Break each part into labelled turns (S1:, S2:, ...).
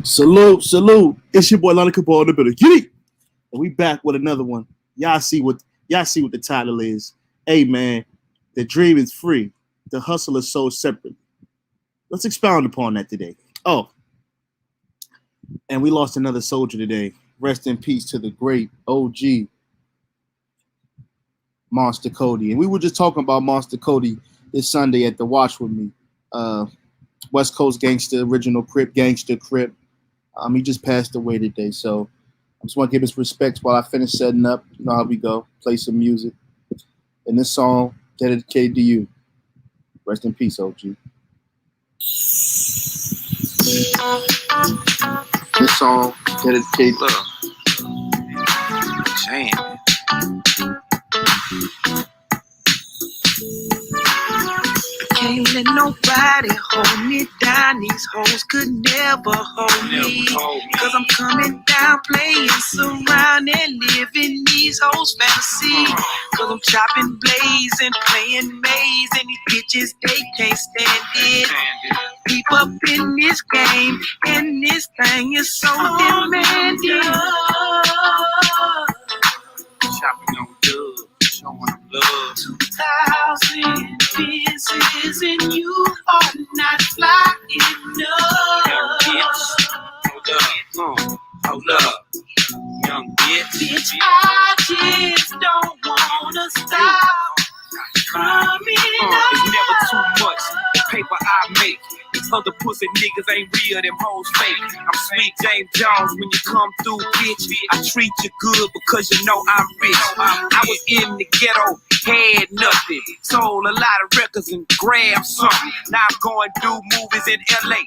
S1: Salute, salute. It's your boy LonnyKabal in the building. Get it. And we back with another one. Y'all see what the title is. Hey man, the dream is free. The hustle is sold separately. Let's expound upon that today. Oh, and we lost another soldier today. Rest in peace to the great OG Monster Cody. And we were just talking about Monster Cody this Sunday at the Watch with Me. West Coast gangster, original Crip, gangster Crip. He just passed away today, so I just want to give his respects while I finish setting up. You know how we go. Play some music. And this song dedicated to you. Rest in peace, OG. This song dedicated to
S2: Damn. Can't let nobody hold me down. These hoes could never hold me. Cause I'm coming down, playing, surrounding, living these hoes' fantasy. Cause I'm chopping, blazing, playing maze. And these bitches, they can't stand it. Keep up in this game, and this thing is so demanding. Chopping on dub, showing them love. 2,000 pieces and you are not fly enough. Young bitch, hold up, young bitch. I just don't wanna stop coming up. It's never too much paper I make. These other pussy niggas ain't real, them hoes fake. I'm Sweet James Jones when you come through, bitch. I treat you good because you know I'm rich. I was in the ghetto, had nothing. Sold a lot of records and grabbed something. Now I'm going to do movies in LA.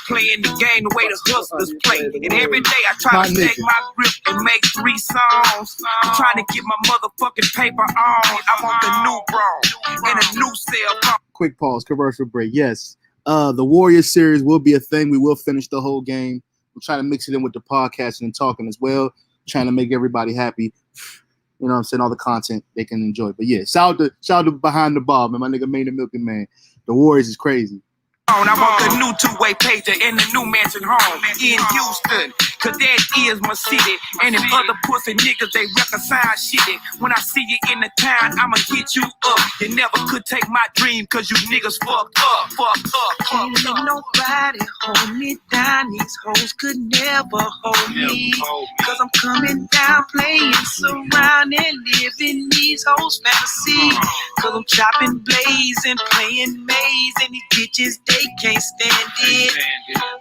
S2: Playing the game the way the hustlers play. And every day I try to take my grip and make 3 songs. I'm trying to get my motherfucking paper on. I want the new bro and a new cell.
S1: quick pause, commercial break. Yes. The Warriors series will be a thing. We will finish the whole game. We're trying to mix it in with the podcasting and talking as well. Trying to make everybody happy. You know what I'm saying? All the content they can enjoy. But yeah, shout out to Behind the Ball, man. My nigga Maine the Milking Man. The Warriors is crazy.
S2: I want the new 2-way pager and the new mansion home in Houston, cause that is my city. And them other pussy niggas, they reconcile shit. When I see you in the town, I'ma hit you up. You never could take my dream, cause you niggas fucked up. Can't let nobody hold me down. These hoes could never hold me, cause I'm coming down, playing, surrounding, living these hoes' fantasy. Cause I'm chopping, blazing, playing maze, and these bitches, they can't stand it.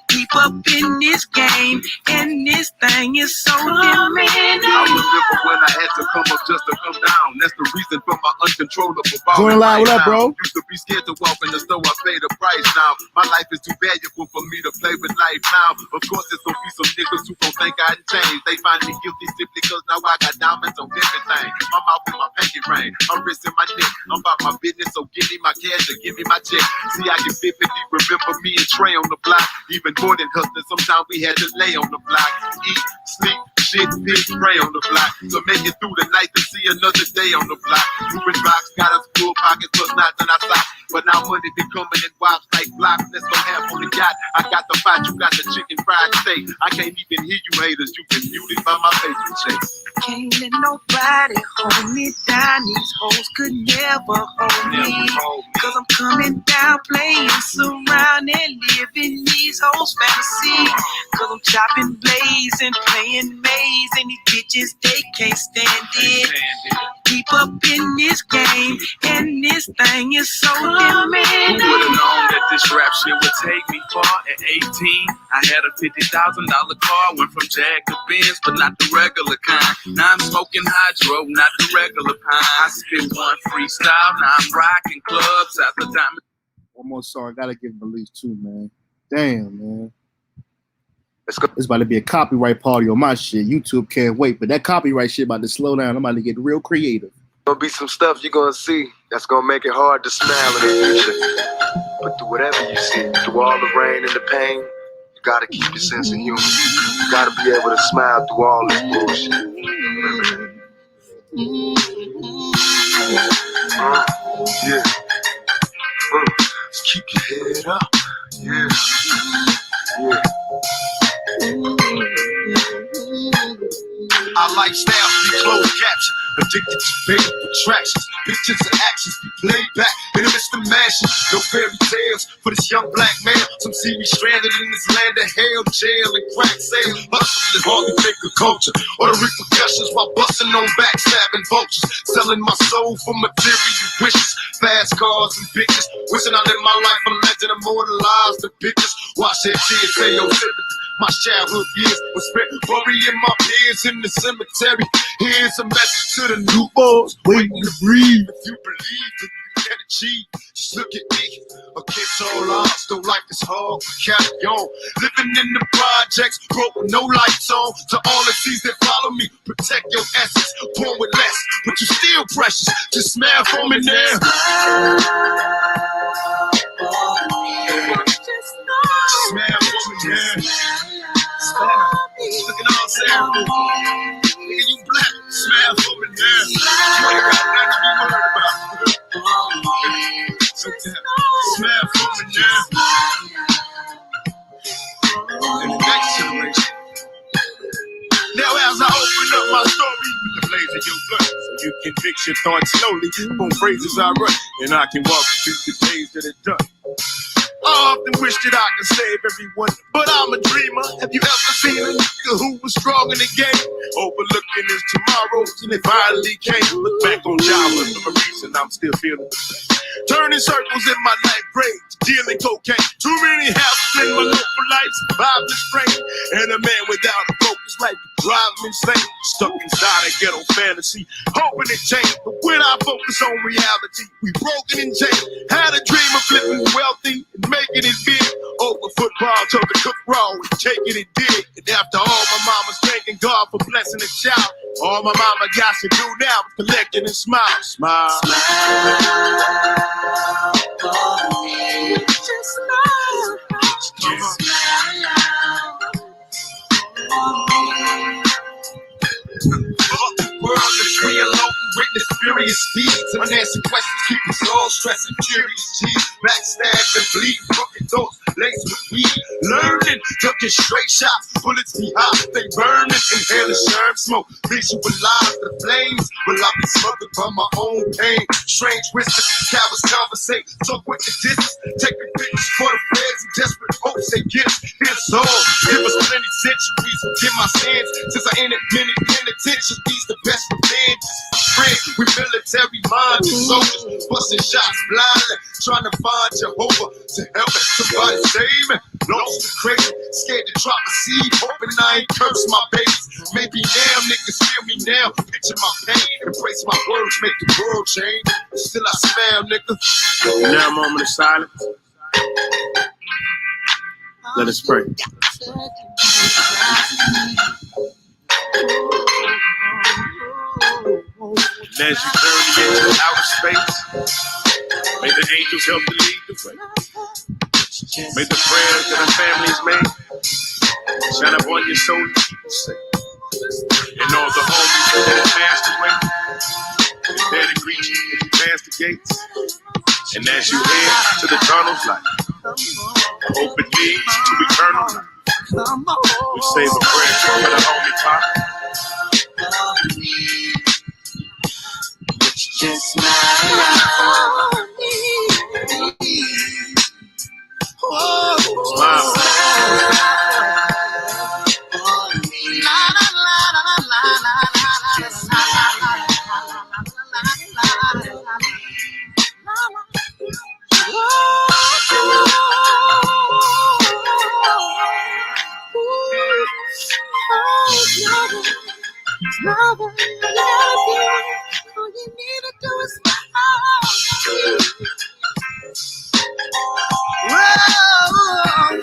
S2: Keep up in this game, and this thing is so demanding.
S3: I remember when I had to come up just to come down. That's the reason for my uncontrollable ball.
S1: Join live, what up, bro?
S3: Used to be scared to walk in the store, I pay the price now. My life is too valuable for me to play with life now. Of course, there's gonna be some niggas who gon' think I done changed. They find me guilty simply cause now I got diamonds on everything. I'm out in my pinky ring, I'm risking my neck. I'm about my business, so give me my cash or give me my check. See, I can vividly remember me and Trey on the block. Even more than hustling, sometimes we had to lay on the block. Eat, sleep, shit, piss, pray on the block. So make it through the night to see another day on the block. Moving rocks, got us full pockets, plus knots in our socks. But now money be coming in wild like blocks. Let's go half on the yacht. I got the pot, you got the chicken fried steak. I can't even hear you haters, you been muted by my favorite shake.
S2: Can't let nobody hold me down. These hoes could never hold me, cause I'm coming down, playing, surrounding, living these hoes' fantasy. Cause I'm chopping, blazing, playing maze, and these bitches, they can't stand it. Keep up in this game, and this thing is so demanding.
S4: Who would've known that this rap shit would take me far? At 18, I had a $50,000 car, went from Jag to Benz, but not the regular kind. Now I'm smoking hydro, not the regular kind. I spit one freestyle, now I'm rocking clubs after time.
S1: One more song. I gotta give him at least 2, man. Damn, man.
S3: Let's go.
S1: It's about to be a copyright party on my shit. YouTube can't wait. But that copyright shit about to slow down. I'm about to get real creative.
S3: Gonna be some stuff you're gonna see that's gonna make it hard to smile in the future. But through whatever you see, through all the rain and the pain, you gotta keep your sense of humor. You gotta be able to smile through all this bullshit. Yeah. Just keep your head up. Yeah. Yeah. Addicted to fatal attractions, pictures and actions be played back in the midst of mansion. No fairy tales for this young black male. Some see me stranded in this land of hell, jail and crack sales. Hustle is hardly fake a culture, or the repercussions while busting on backstabbing vultures. Selling my soul for material wishes, fast cars and bitches. Wishing I lived my life a legend, immortalized the pictures. Watch that tears say your sympathy. My childhood years was spent burying my peers in the cemetery. Here's a message to the newborns waiting to breathe. If you believe that you can achieve, just look at me. Against all odds, though life is hard, we carry on. Living in the projects, broke with no lights on. To all the seas that follow me, protect your essence. Born with less, but you still precious. Just smile for me now. Smile for me now. Look at all Sam. Nigga, you black. Smile for me now. You ain't got nothing to be worried about. Smile for me now. In the next generation. Now as I open up my story with the blaze of your gun, so you can fix your thoughts slowly. From phrases I run, and I can walk you through the days that are done. I often wish that I could save everyone, but I'm a dreamer. Have you ever seen a nigga who was strong in the game? Overlooking his tomorrows, and it finally came. Look back on Java for a reason I'm still feeling the same. Turning circles in my life grade, dealing cocaine. Too many houses in my local life, survive this brain. And a man without a focus life drives me insane. Stuck inside a ghetto fantasy, hoping it changed. But when I focus on reality, we broken and chained. Had a dream of living wealthy and making it big. Over football, told the cook raw and taking it big. And after all, my mama's thanking God for blessing a child. All my mama got to do now is collecting and smile. Smile.
S2: Smile for me. Just smile. Just smile for me.
S3: World is real open, witness furious speeds. Unanswered questions keep us all stressing. Curious G's, backstab and bleed. Broken doors, laced with weed. Learning, ducking straight shots. Bullets be hot, they burning. Inhaling sherm smoke, visualize the flames. Will I be smothered by my own pain? Strange whispers, cowards conversate. Talk with the distance, taking pictures for the feds and desperate hopes they get us. Here's all, give us plenty centuries. Forgive my sins, since I ended many penitentiaries. The best revenge is friend. We military minds and soldiers, busting shots blindly, trying to find Jehovah to help somebody save me. Lost and crazy, scared to drop a seed, hoping I ain't curse my babies. Maybe now niggas feel me now, picture my pain, embrace my words, make the world change. Still I smile, nigga.
S1: Now a moment of silence. Let us pray. And as you journey into outer space, may the angels help to lead the way. May the prayers that our families made shine upon your soul and keep you safe. And all the homies that have passed away, prepare to greet you as you pass the gates. And as you head to the tunnel's light, I hope it leads to eternal life. We say the prayer for the homie Pop.
S2: Just smile.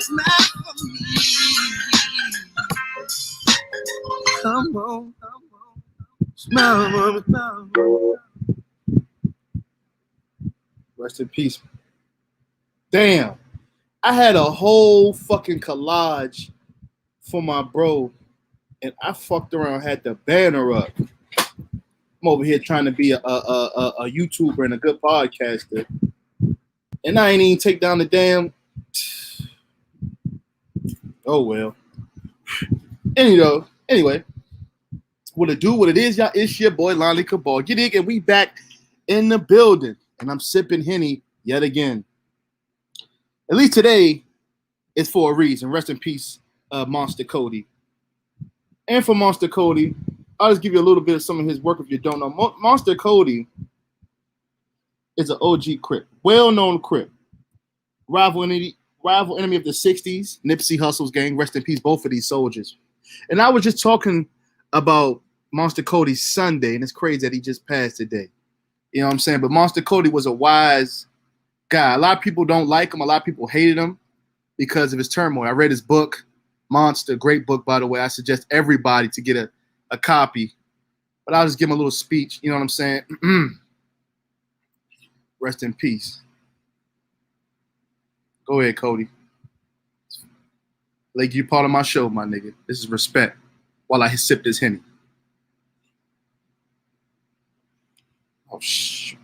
S1: Smile.
S2: Come on, smile.
S1: Rest in peace. Damn. I had a whole fucking collage for my bro, and I fucked around, had the banner up. I'm over here trying to be a YouTuber and a good podcaster, and I ain't even take down the damn. Oh well. Anyway, What it do, what it is, y'all, it's your boy LonnyKabal. Get it, and we back in the building. And I'm sipping Henny yet again. At least today, it's for a reason. Rest in peace, Monster Cody. And for Monster Cody, I'll just give you a little bit of some of his work if you don't know. Monster Cody is an OG Crip, well-known Crip. Rival enemy of the 60s, Nipsey Hussle's gang. Rest in peace, both of these soldiers. And I was just talking about Monster Cody's Sunday, and it's crazy that he just passed today. You know what I'm saying? But Monster Cody was a wise guy. A lot of people don't like him. A lot of people hated him because of his turmoil. I read his book, Monster, great book, by the way. I suggest everybody to get a copy. But I'll just give him a little speech. You know what I'm saying? Rest in peace. Go ahead, Cody. Like, you part of my show, my nigga. This is respect while I sip this Henny. Oh, shit.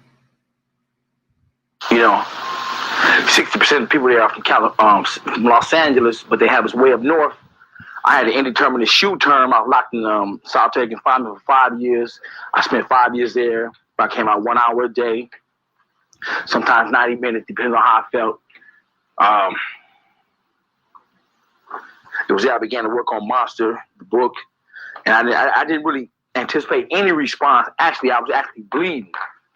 S5: You know, 60% of people there are from Los Angeles, but they have us way up north. I had an indeterminate shoe term. I was locked in solitary confinement for 5 years. I spent 5 years there. I came out 1 hour a day, sometimes 90 minutes, depending on how I felt. It was there I began to work on Monster, the book, and I didn't really anticipate any response. Actually, I was actually bleeding,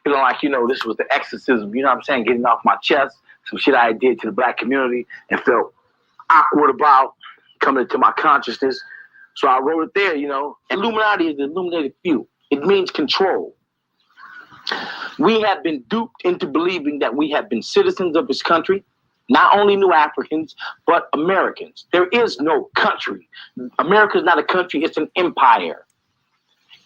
S5: feeling like, this was the exorcism, you know what I'm saying, getting off my chest, some shit I did to the black community and felt awkward about coming into my consciousness. So I wrote it there, Illuminati is the illuminated few. It means control. We have been duped into believing that we have been citizens of this country. Not only New Africans, but Americans. There is no country. America is not a country, it's an empire.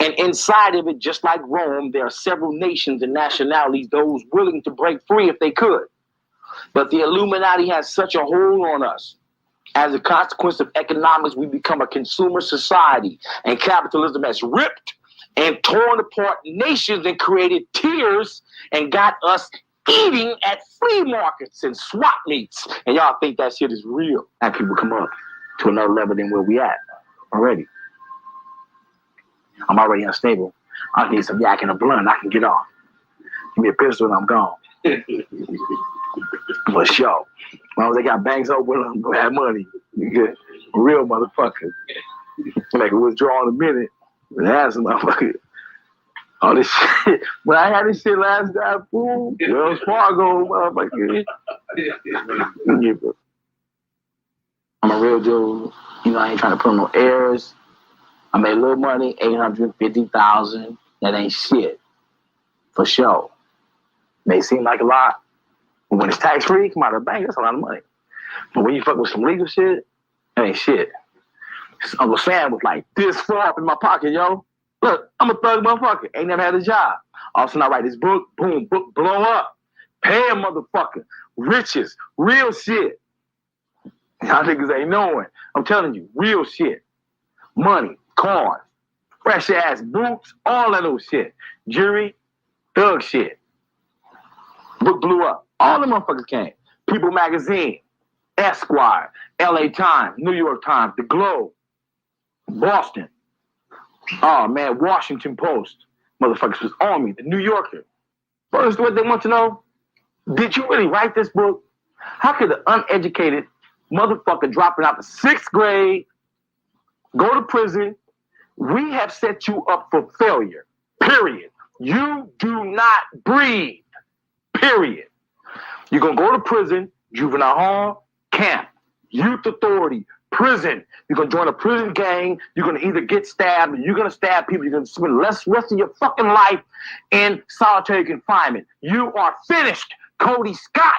S5: And inside of it, just like Rome, there are several nations and nationalities, those willing to break free if they could. But the Illuminati has such a hold on us. As a consequence of economics, we become a consumer society, and capitalism has ripped and torn apart nations and created tiers and got us eating at flea markets and swap meets. And y'all think that shit is real. And people come up to another level than where we at already. I'm already unstable. I need some yak and a blunt. I can get off. Give me a pistol and I'm gone. But sure, as long as they got banks open, I'm gonna have money. Good. Real motherfucker. Like withdraw in a minute. And have some motherfucker. All this shit. When I had this shit last time, fool, Wells Fargo, motherfucker. I'm a real dude. I ain't trying to put on no airs. I made a little money, $850,000. That ain't shit. For sure. May seem like a lot. But when it's tax-free, come out of the bank, that's a lot of money. But when you fuck with some legal shit, that ain't shit. Uncle Sam was like this far up in my pocket, yo. Look, I'm a thug motherfucker. Ain't never had a job. All of a sudden I write this book, boom, book blow up. Pay a motherfucker. Riches, real shit. Y'all niggas ain't knowing. I'm telling you, real shit. Money, cars, fresh ass boots, all that old shit. Jewelry, thug shit. Book blew up. All the motherfuckers came. People Magazine, Esquire, LA Times, New York Times, The Globe, Boston. Oh man, Washington Post. Motherfuckers was on me. The New Yorker. First, what they want to know, did you really write this book? How could an uneducated motherfucker dropping out the 6th grade, go to prison? We have set you up for failure. Period. You do not breathe. Period. You're going to go to prison, juvenile hall, camp, youth authority, prison. You're going to join a prison gang. You're going to either get stabbed, or you're going to stab people. You're going to spend the rest of your fucking life in solitary confinement. You are finished, Cody Scott.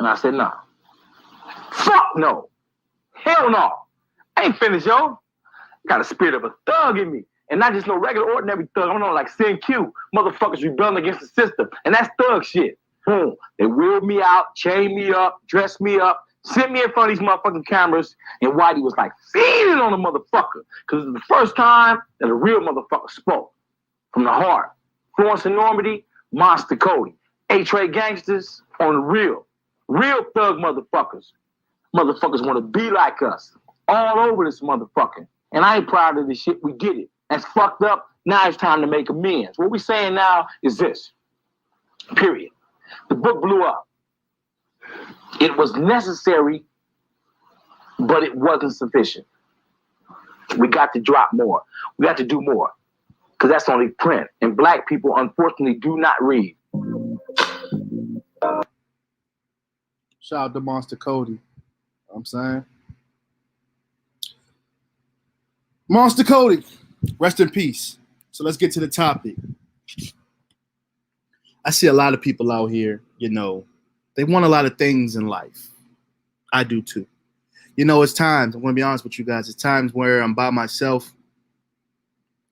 S5: And I said, no. Fuck no. Hell no. I ain't finished, yo. Got a spirit of a thug in me. And not just no regular, ordinary thug. I'm on like CNQ. Motherfuckers rebelling against the system. And that's thug shit. Boom. They wheeled me out, chained me up, dressed me up, sent me in front of these motherfucking cameras. And Whitey was like feeding on the motherfucker. Because it was the first time that a real motherfucker spoke. From the heart. Florence and Normandy, Monster Cody. A-Trade gangsters on the real. Real thug motherfuckers. Motherfuckers want to be like us. All over this motherfucker. And I ain't proud of this shit. We get it. That's fucked up. Now it's time to make amends. What we're saying now is this, period. The book blew up. It was necessary, but it wasn't sufficient. We got to drop more. We got to do more, because that's only print. And black people, unfortunately, do not read.
S1: Shout out to Monster Cody. You know what I'm saying? Monster Cody, rest in peace. So let's get to the topic. I see a lot of people out here, you know, they want a lot of things in life. I do too. You know, it's times, I'm going to be honest with you guys, it's times where I'm by myself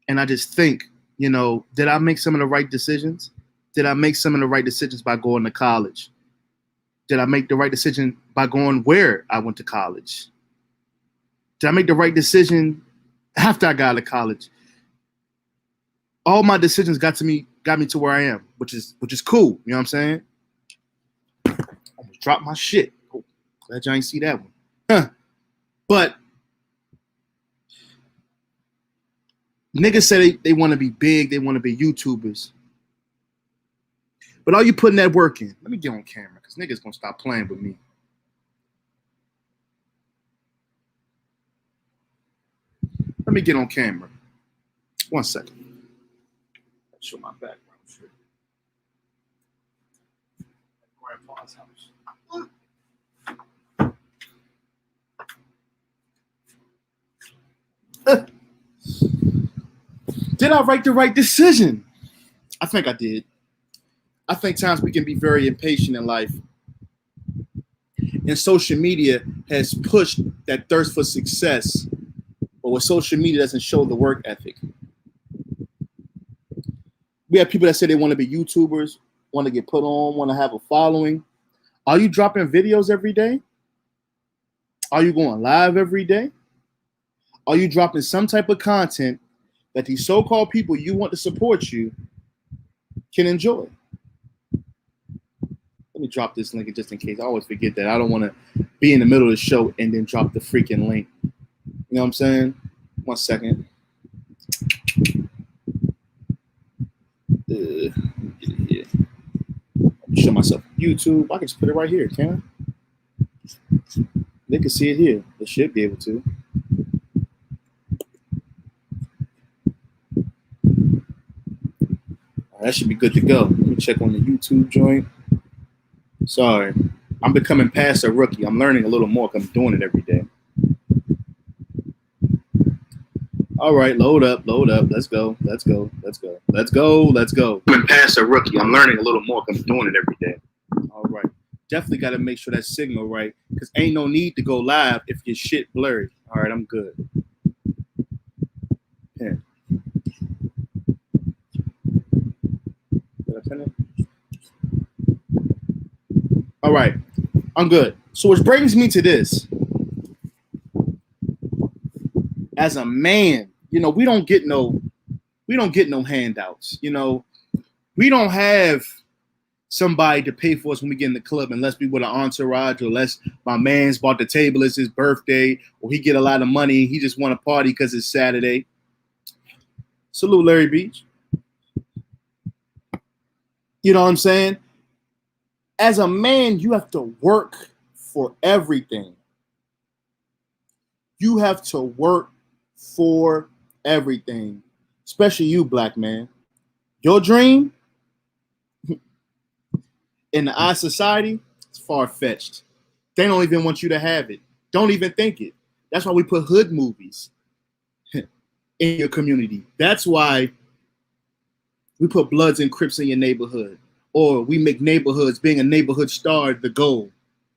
S1: and I just think, you know, did I make some of the right decisions? Did I make some of the right decisions by going to college? Did I make the right decision by going where I went to college? Did I make the right decision after I got out of college? All my decisions got me to where I am, which is cool. You know what I'm saying? I almost dropped my shit. Oh, glad y'all ain't see that one. Huh. But niggas say they want to be big, they want to be YouTubers. But are you putting that work in? Let me get on camera because niggas gonna stop playing with me. Let me get on camera. 1 second. Show my background. Grandpa's house. Did I make the right decision? I think I did. I think times we can be very impatient in life. And social media has pushed that thirst for success. But what social media doesn't show the work ethic. We have people that say they want to be YouTubers, want to get put on, want to have a following. Are you dropping videos every day? Are you going live every day? Are you dropping some type of content that these so-called people you want to support you can enjoy? Let me drop this link just in case. I always forget that. I don't want to be in the middle of the show and then drop the freaking link. You know what I'm saying? 1 second. Get it here. Show myself YouTube. I can just put it right here, can I? They can see it here. They should be able to. That should be good to go. Let me check on the YouTube joint. Sorry. I'm becoming past a rookie. I'm learning a little more because I'm doing it every day. All right, load up. Let's go. I'm past a rookie. I'm learning a little more because I'm doing it every day. All right. Definitely got to make sure that signal right because ain't no need to go live if your shit blurry. All right, I'm good. Yeah. All right, I'm good. So which brings me to this. As a man, you know, we don't get no handouts. You know, we don't have somebody to pay for us when we get in the club unless we with an entourage or unless my man's bought the table, it's his birthday, or he get a lot of money, he just want to party because it's Saturday. Salute Larry Beach. You know what I'm saying? As a man, you have to work for everything. You have to work for everything, especially you, black man. Your dream, in the eye of society, it's far-fetched. They don't even want you to have it. Don't even think it. That's why we put hood movies in your community. That's why we put Bloods and Crips in your neighborhood. Or we make neighborhoods, being a neighborhood star, the goal.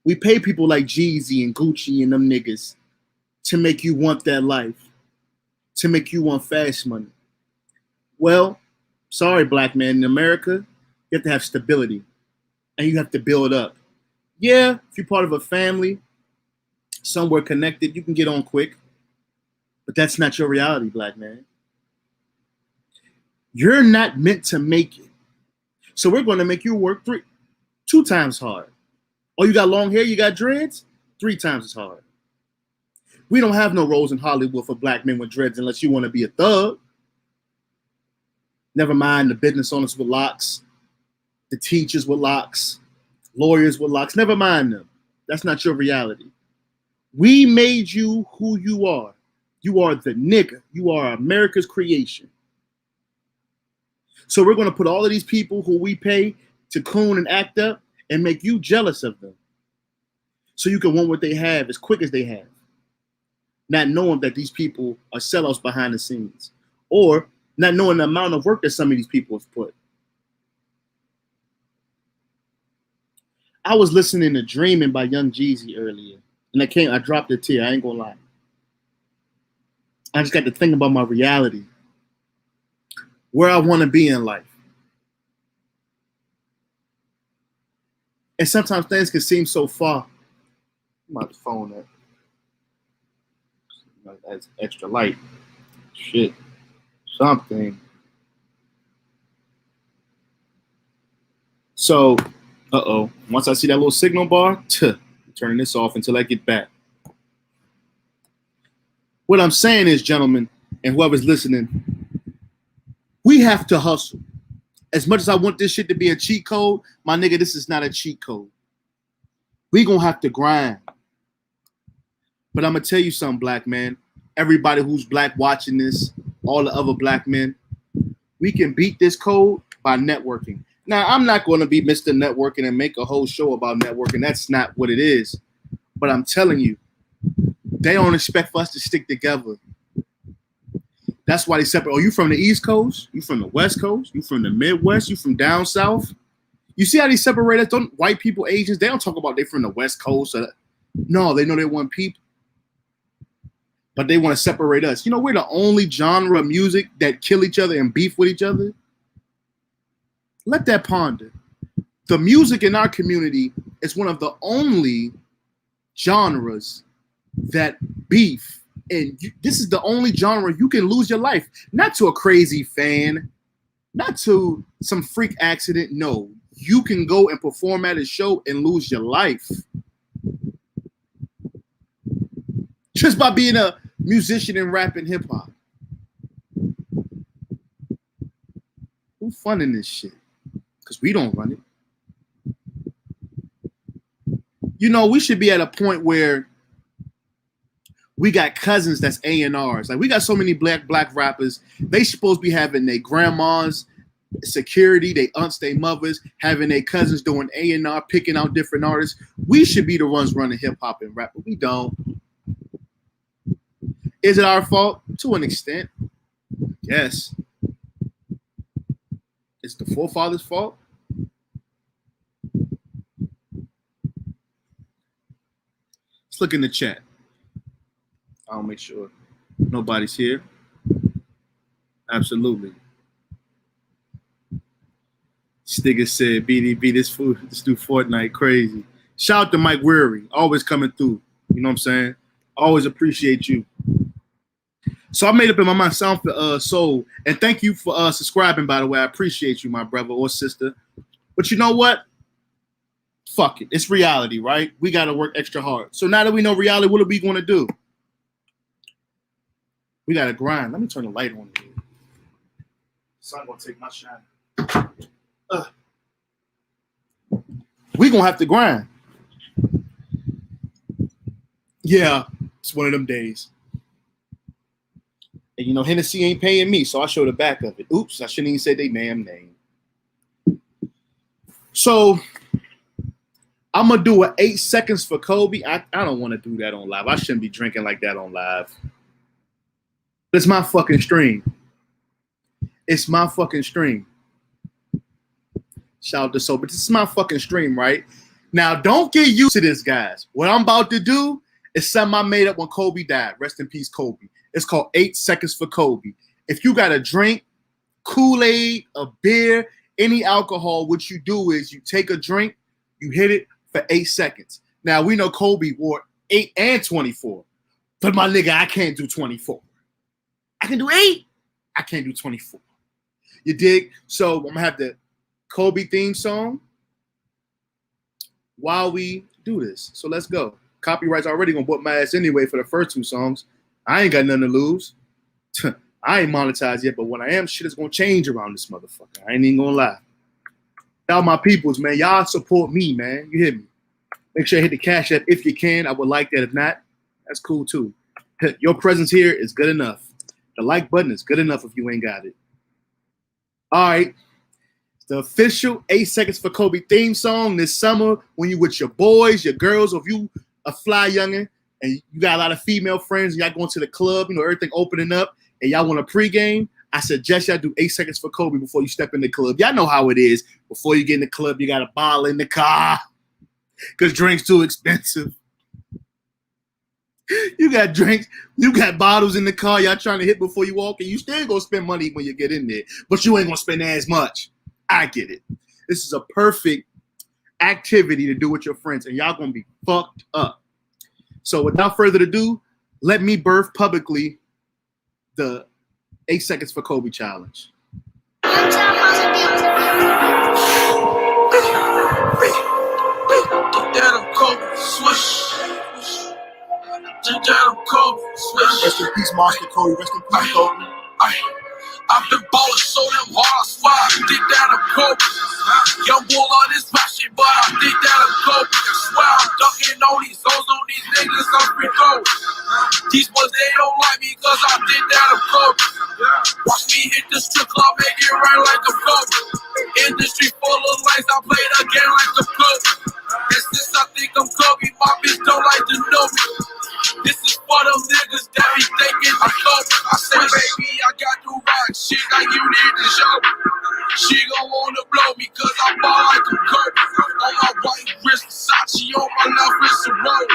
S1: We pay people like Jeezy and Gucci and them niggas to make you want that life, to make you want fast money. Well, sorry, black man, in America, you have to have stability and you have to build up. Yeah, if you're part of a family, somewhere connected, you can get on quick, but that's not your reality, black man. You're not meant to make it. So we're going to make you work 2 times hard. Oh, you got long hair, you got dreads? 3 times as hard. We don't have no roles in Hollywood for black men with dreads unless you want to be a thug. Never mind the business owners with locks, the teachers with locks, lawyers with locks. Never mind them. That's not your reality. We made you who you are. You are the nigga. You are America's creation. So we're going to put all of these people who we pay to coon and act up and make you jealous of them. So you can want what they have as quick as they have. Not knowing that these people are sellouts behind the scenes. Or not knowing the amount of work that some of these people have put. I was listening to Dreaming by Young Jeezy earlier. And I dropped a tear. I ain't gonna lie. I just got to think about my reality. Where I want to be in life. And sometimes things can seem so far. I'm about to phone that. That's extra light. Shit. Something. So, once I see that little signal bar, I'm turning this off until I get back. What I'm saying is, gentlemen, and whoever's listening, we have to hustle. As much as I want this shit to be a cheat code, my nigga, this is not a cheat code. We gonna have to grind. But I'm gonna tell you something, black man. Everybody who's black watching this, all the other black men, we can beat this code by networking. Now, I'm not going to be Mr. Networking and make a whole show about networking. That's not what it is. But I'm telling you, they don't expect for us to stick together. That's why they separate. Oh, you from the East Coast? You from the West Coast? You from the Midwest? You from down South? You see how they separate us? Don't white people, Asians, they don't talk about they from the West Coast. No, they know they want people. But they want to separate us. You know, we're the only genre of music that kill each other and beef with each other. Let that ponder. The music in our community is one of the only genres that beef. And this is the only genre you can lose your life. Not to a crazy fan, not to some freak accident. No, you can go and perform at a show and lose your life. Just by being a musician and rapping hip hop. Who's funding this shit? Because we don't run it. You know, we should be at a point where we got cousins that's A&Rs. Like, we got so many black rappers. They supposed to be having their grandmas, security, their aunts, their mothers, having their cousins doing A&R, picking out different artists. We should be the ones running hip hop and rap, but we don't. Is it our fault? To an extent. Yes. It's the forefathers' fault. Let's look in the chat. I'll make sure nobody's here. Absolutely. Stigger said, BDB, this dude Fortnite crazy. Shout out to Mike Weary, always coming through. You know what I'm saying? Always appreciate you. So I made up in my mind, Sound for Soul. And thank you for subscribing, by the way. I appreciate you, my brother or sister. But you know what? Fuck it. It's reality, right? We got to work extra hard. So now that we know reality, what are we going to do? We got to grind. Let me turn the light on here. Sun going to take my shine. We going to have to grind. Yeah, it's one of them days. And you know, Hennessy ain't paying me, so I show the back of it. Oops, I shouldn't even say they damn name. So I'm gonna do 8 seconds for Kobe. I don't want to do that on live. I shouldn't be drinking like that on live. It's my fucking stream. It's my fucking stream. Shout out to Soul, but this is my fucking stream, right? Now, don't get used to this, guys. What I'm about to do is something I made up when Kobe died. Rest in peace, Kobe. It's called 8 seconds for Kobe. If you got a drink, Kool-Aid, a beer, any alcohol, what you do is you take a drink, you hit it for 8 seconds. Now, we know Kobe wore 8 and 24. But my nigga, I can't do 24. I can do 8. I can't do 24. You dig? So I'm going to have the Kobe theme song while we do this. So let's go. Copyright's already going to whoop my ass anyway for the first 2 songs. I ain't got nothing to lose. I I ain't monetized yet, but when I am, shit is gonna change around this motherfucker. I ain't even gonna lie. Y'all my peoples, man. Y'all support me, man. You hear me? Make sure you hit the Cash App if you can. I would like that. If not, that's cool too. Your presence here is good enough. The like button is good enough if you ain't got it. All right. The official 8 Seconds for Kobe theme song this summer when you with your boys, your girls, or if you a fly youngin' and you got a lot of female friends and y'all going to the club, you know, everything opening up and y'all want a pregame, I suggest y'all do 8 Seconds for Kobe before you step in the club. Y'all know how it is. Before you get in the club, you got a bottle in the car because drinks too expensive. You got drinks, you got bottles in the car y'all trying to hit before you walk, and you still gonna spend money when you get in there, but you ain't gonna spend as much. I get it. This is a perfect activity to do with your friends, and y'all gonna be fucked up. So without further ado, let me birth publicly the 8 Seconds for Kobe challenge. Rest in peace, Monster Kobe. Rest in peace, Kobe.
S4: I've been ballin' so damn hard, I swear I think that I'm Kobe. Young bull on this passion, but I think that I'm Kobe. I swear I'm dunking on these hoes, on these niggas, I'm free throw. These boys, they don't like me cause I think that I'm Kobe. Watch me hit the strip club, make it rain like a Kobe. Industry full of lights, I play the game like a Kobe. And since I think I'm Kobe, my bitch don't like to know me. This is for them niggas that be thinking I'm Kobe. I said, baby, I got the rock shit like you need to show me. She gon' wanna blow me cause I ball like a Kobe. On my right wrist, Versace, on my left wrist, a roll.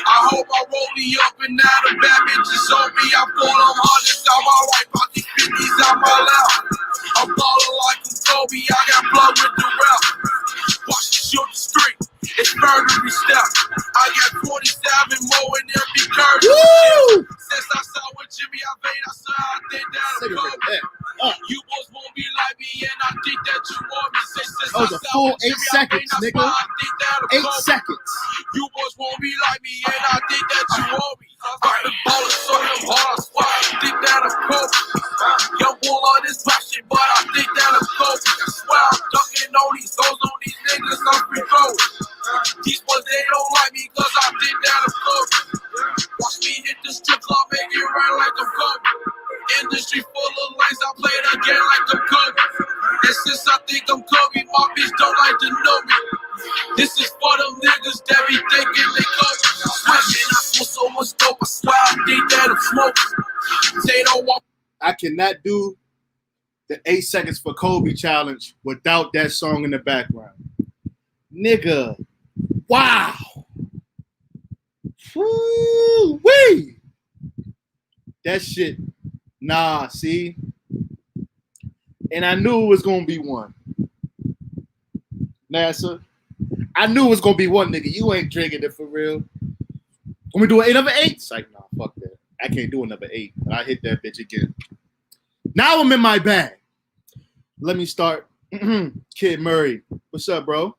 S4: I hope I roll me up and now the bad bitches on me. I pull them hundreds out my right pocket, 50s out my left. I'm ballin' like a Kobe, I got blood with the rep. Watch the shoot the street, it's murdery step. I got 47 more in every curve. Since I saw with Jimmy, I made I saw I think that I'm Kobe. You boys won't be like me, and I think that you want me. Since
S1: That was a full 8 seconds, nigga. 8 seconds.
S4: You boys won't be like me, and I think that you want me. I've been ballin' so damn hard, I swear I think that I'm Kobe. Young bull on this passion, but I think that I'm Kobe. I swear I'm dunking on these hoes, on these niggas, I'm free throw. These boys, they don't like me cause I think that I'm Kobe. Watch me hit the strip club, make it rain like I'm Kobe. Industry full of lights, I play the game like I'm Kobe. And since I think I'm Kobe, my bitch don't like to know me. This is for them niggas that be thinking they Kobe. Switching, I smoke so much dope, I swear I think that I'm smoking. They don't want.
S1: I cannot do the 8 Seconds for Kobe challenge without that song in the background. Nigga, wow. Woo-wee. That shit, nah, see? And I knew it was going to be one. NASA, I knew it was going to be one, nigga. You ain't drinking it for real. Can we do another 8? It's like, nah, fuck that. I can't do another 8. But I hit that bitch again. Now I'm in my bag. Let me start. Kid Murray. What's up, bro?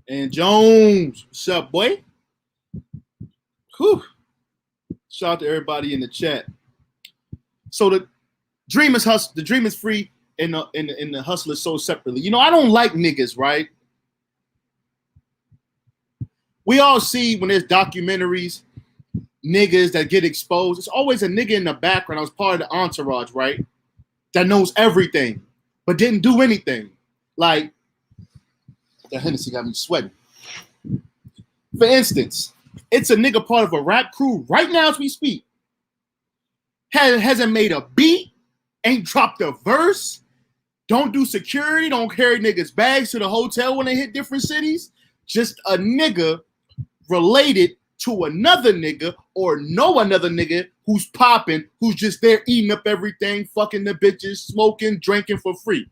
S1: And Jones. What's up, boy? Whew. Shout out to everybody in the chat. So the dream is hustle. The dream is free, and the hustle is sold separately. You know, I don't like niggas, right? We all see when there's documentaries, niggas that get exposed. It's always a nigga in the background. I was part of the entourage, right? That knows everything, but didn't do anything. Like, the Hennessy got me sweating. For instance, it's a nigga part of a rap crew right now as we speak. Hasn't made a beat, ain't dropped a verse, don't do security, don't carry niggas' bags to the hotel when they hit different cities. Just a nigga related to another nigga or know another nigga who's popping, who's just there eating up everything, fucking the bitches, smoking, drinking for free.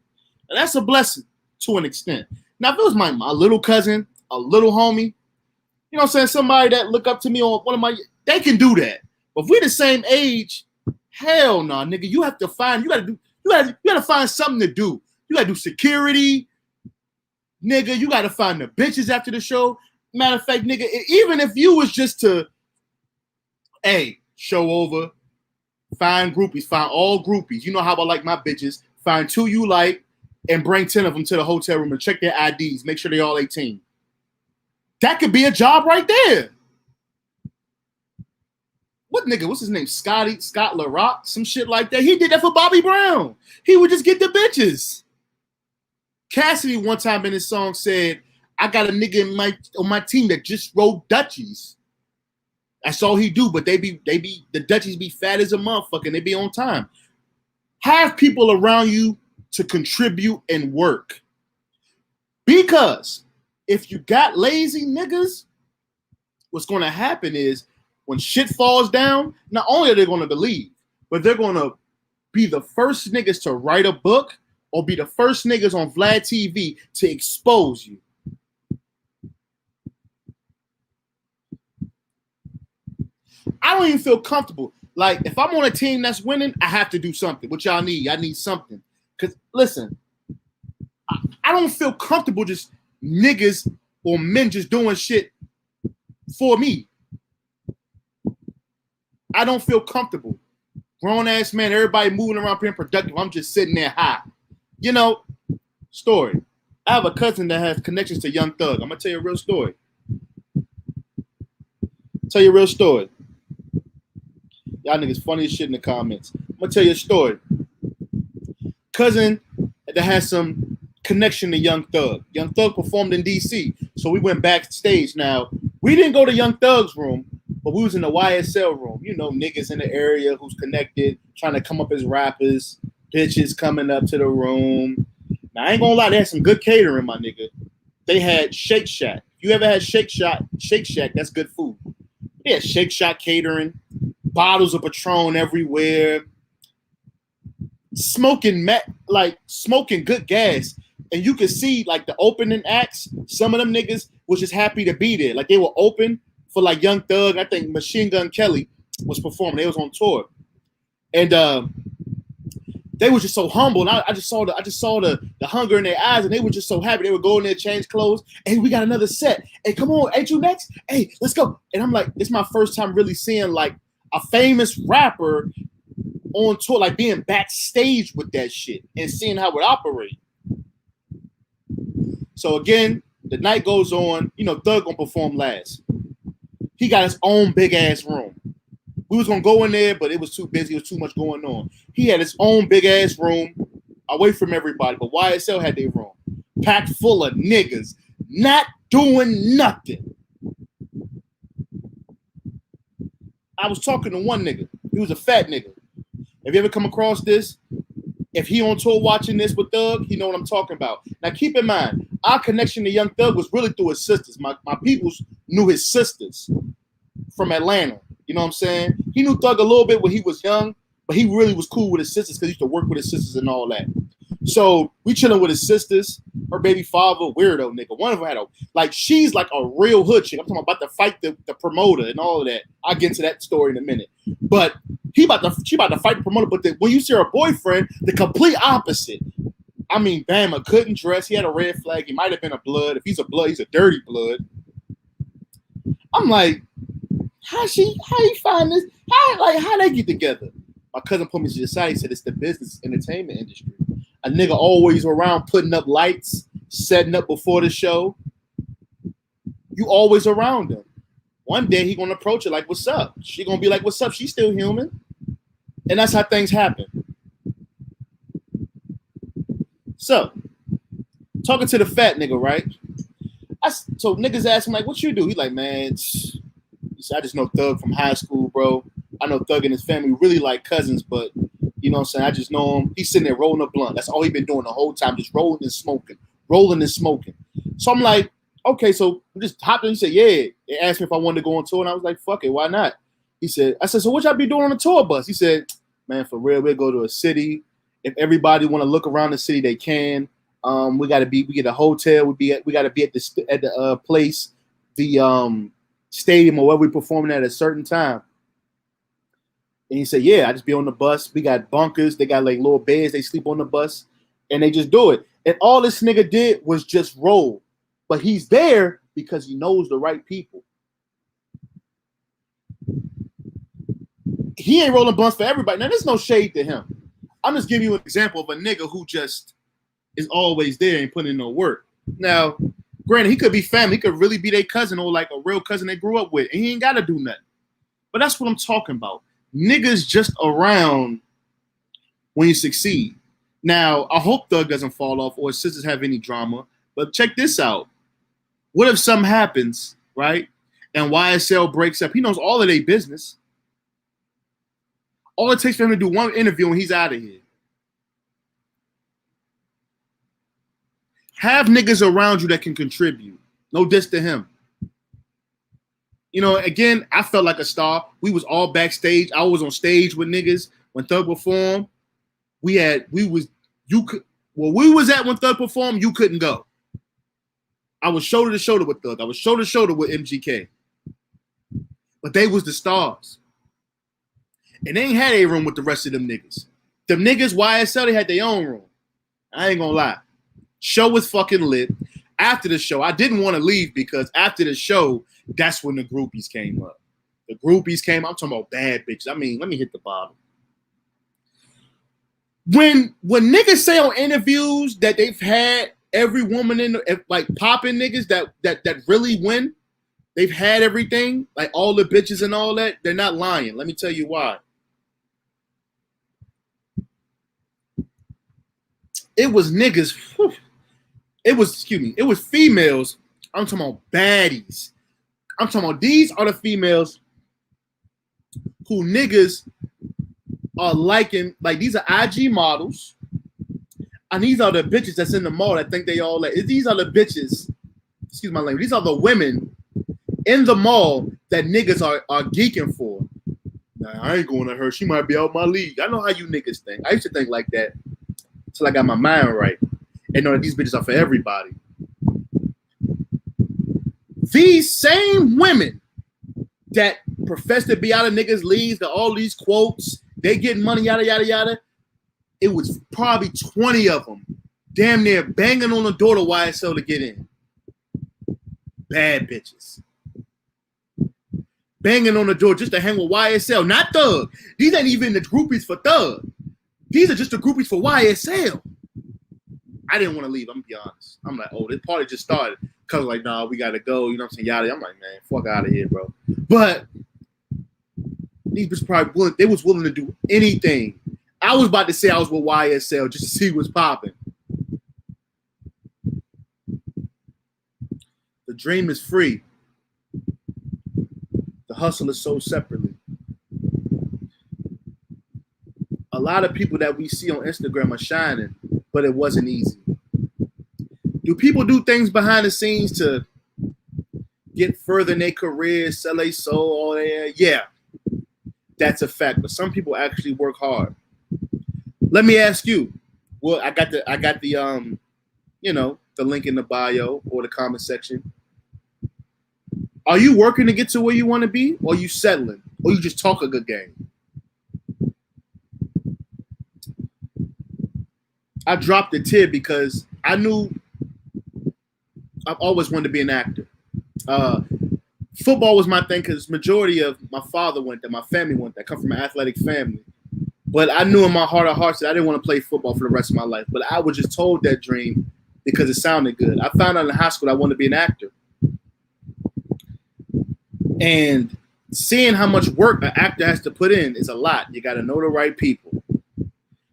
S1: And that's a blessing to an extent. Now, if it was my little cousin, a little homie, you know what I'm saying, somebody that look up to me on one of my, they can do that. But if we're the same age, hell no, nigga. You have to find, you gotta find something to do. You gotta do security, nigga. You gotta find the bitches after the show. Matter of fact, nigga, even if you was just to, hey, show over, Find groupies. Find all groupies. You know how I like my bitches. Find 2 you like and bring 10 of them to the hotel room and check their IDs. Make sure they all 18. That could be a job right there. What nigga? What's his name? Scott LaRock? Some shit like that. He did that for Bobby Brown. He would just get the bitches. Cassidy one time in his song said, I got a nigga on my team that just rode Dutchies. That's all he do, but the Dutchies be fat as a motherfucker and they be on time. Have people around you to contribute and work. Because if you got lazy niggas, what's going to happen is when shit falls down, not only are they going to believe, but they're going to be the first niggas to write a book or be the first niggas on Vlad TV to expose you. I don't even feel comfortable. Like, if I'm on a team that's winning, I have to do something. What y'all need? I need something. Because, listen, I don't feel comfortable just niggas or men just doing shit for me. I don't feel comfortable. Grown-ass man, everybody moving around being productive. I'm just sitting there high. You know, story. I have a cousin that has connections to Young Thug. I'm going to tell you a real story. Y'all niggas funny as shit in the comments. I'm going to tell you a story. Cousin that has some connection to Young Thug. Young Thug performed in D.C., so we went backstage. Now, we didn't go to Young Thug's room, but we was in the YSL room. You know, niggas in the area who's connected, trying to come up as rappers, bitches coming up to the room. Now, I ain't gonna lie, they had some good catering, my nigga. They had Shake Shack. If you ever had Shake Shack, that's good food. They had Shake Shack catering, bottles of Patron everywhere, smoking good gas. And you could see, like, the opening acts, some of them niggas was just happy to be there. Like, they were open for, like, Young Thug. I think Machine Gun Kelly was performing. They was on tour. And they were just so humble. And I just saw the hunger in their eyes, and they were just so happy. They would go in there, change clothes. Hey, we got another set. Hey, come on. Ain't you next? Hey, let's go. And I'm like, it's my first time really seeing, like, a famous rapper on tour, like, being backstage with that shit and seeing how it operates. So again, the night goes on. You know, Thug gonna perform last. He got his own big ass room. We was gonna go in there, but it was too busy. It was too much going on. He had his own big ass room, away from everybody. But YSL had their room, packed full of niggas, not doing nothing. I was talking to one nigga. He was a fat nigga. Have you ever come across this? If he on tour watching this with Thug, he know what I'm talking about. Now, keep in mind, our connection to Young Thug was really through his sisters. My peoples knew his sisters from Atlanta. You know what I'm saying? He knew Thug a little bit when he was young, but he really was cool with his sisters because he used to work with his sisters and all that. So we chilling with his sisters. Her baby father, weirdo nigga. One of them had she's like a real hood chick. I'm talking about to fight the promoter and all of that. I'll get into that story in a minute. But she about to fight the promoter. But when you see her boyfriend, the complete opposite. I mean, Bama couldn't dress. He had a red flag. He might have been a blood. If he's a blood, he's a dirty blood. I'm like, how you find this? How they get together? My cousin put me to the side. He said it's the business entertainment industry. A nigga always around putting up lights, setting up before the show. You always around him. One day he gonna approach her like, "What's up?" She gonna be like, "What's up?" She's still human, and that's how things happen. So, talking to the fat nigga, right? So niggas ask him like, "What you do?" He like, "Man, I just know Thug from high school, bro. I know Thug and his family really like cousins, but you know what I'm saying? I just know him. He's sitting there rolling a blunt. That's all he been doing the whole time, just rolling and smoking. So I'm like, okay, so we just hopped in. He said, yeah. They asked me if I wanted to go on tour, and I was like, fuck it, why not? I said, so what y'all be doing on a tour bus? He said, man, for real, we'll go to a city. If everybody want to look around the city, they can. We get a hotel. We got to be at the place, the stadium or where we performing at a certain time. And he said, yeah, I just be on the bus. We got bunkers. They got like little beds. They sleep on the bus and they just do it. And all this nigga did was just roll. But he's there because he knows the right people. he ain't rolling blunts for everybody. Now, there's no shade to him. I'm just giving you an example of a nigga who just is always there and putting in no work. Now, granted, he could be family. He could really be their cousin or like a real cousin they grew up with, and he ain't got to do nothing. But that's what I'm talking about. Niggas just around when you succeed. Now, I hope Thug doesn't fall off or his sisters have any drama. But check this out. What if something happens, right? And YSL breaks up? He knows all of their business. All it takes for him to do one interview and he's out of here. Have niggas around you that can contribute. No diss to him. You know, again, I felt like a star. We was all backstage. I was on stage with niggas when Thug performed. Where we was at when Thug performed, you couldn't go. I was shoulder to shoulder with Thug. I was shoulder to shoulder with MGK. But they was the stars. And they ain't had a room with the rest of them niggas. Them niggas, YSL, they had their own room. I ain't gonna lie. Show was fucking lit. After the show, I didn't want to leave because after the show, that's when the groupies came up. The groupies came. I'm talking about bad bitches. I mean, let me hit the bottom. When niggas say on interviews that they've had every woman in the, like popping niggas that really win, they've had everything, like all the bitches and all that, they're not lying. Let me tell you why. It was niggas. Whew, it was females. I'm talking about baddies. I'm talking about these are the females who niggas are liking. Like these are IG models. And these are the bitches that's in the mall that think they all like. These are the bitches, excuse my language, these are the women in the mall that niggas are geeking for. Nah, I ain't going to her. She might be out my league. I know how you niggas think. I used to think like that until I got my mind right. And know that these bitches are for everybody. These same women that profess to be out of niggas' leagues, got all these quotes, they getting money, yada, yada, yada. It was probably 20 of them damn near banging on the door to YSL to get in. Bad bitches. Banging on the door just to hang with YSL, not Thug. These ain't even the groupies for Thug. These are just the groupies for YSL. I didn't want to leave, I'm gonna be honest. I'm like, oh, this party just started. Cause like, nah, we gotta go, you know what I'm saying? Yada. I'm like, man, fuck out of here, bro. But these bitches probably willing, they was willing to do anything. I was about to say I was with YSL just to see what's popping. The dream is free. The hustle is sold separately. A lot of people that we see on Instagram are shining, but it wasn't easy. Do people do things behind the scenes to get further in their careers, sell their soul, all that? Yeah, that's a fact. But some people actually work hard. Let me ask you. Well, I got the the link in the bio or the comment section. Are you working to get to where you want to be, or are you settling, or you just talk a good game? I dropped a tear because I knew I've always wanted to be an actor. Football was my thing because majority of my father went there, my family went there. I come from an athletic family. But I knew in my heart of hearts that I didn't want to play football for the rest of my life. But I was just told that dream because it sounded good. I found out in high school I wanted to be an actor. And seeing how much work an actor has to put in is a lot. You got to know the right people.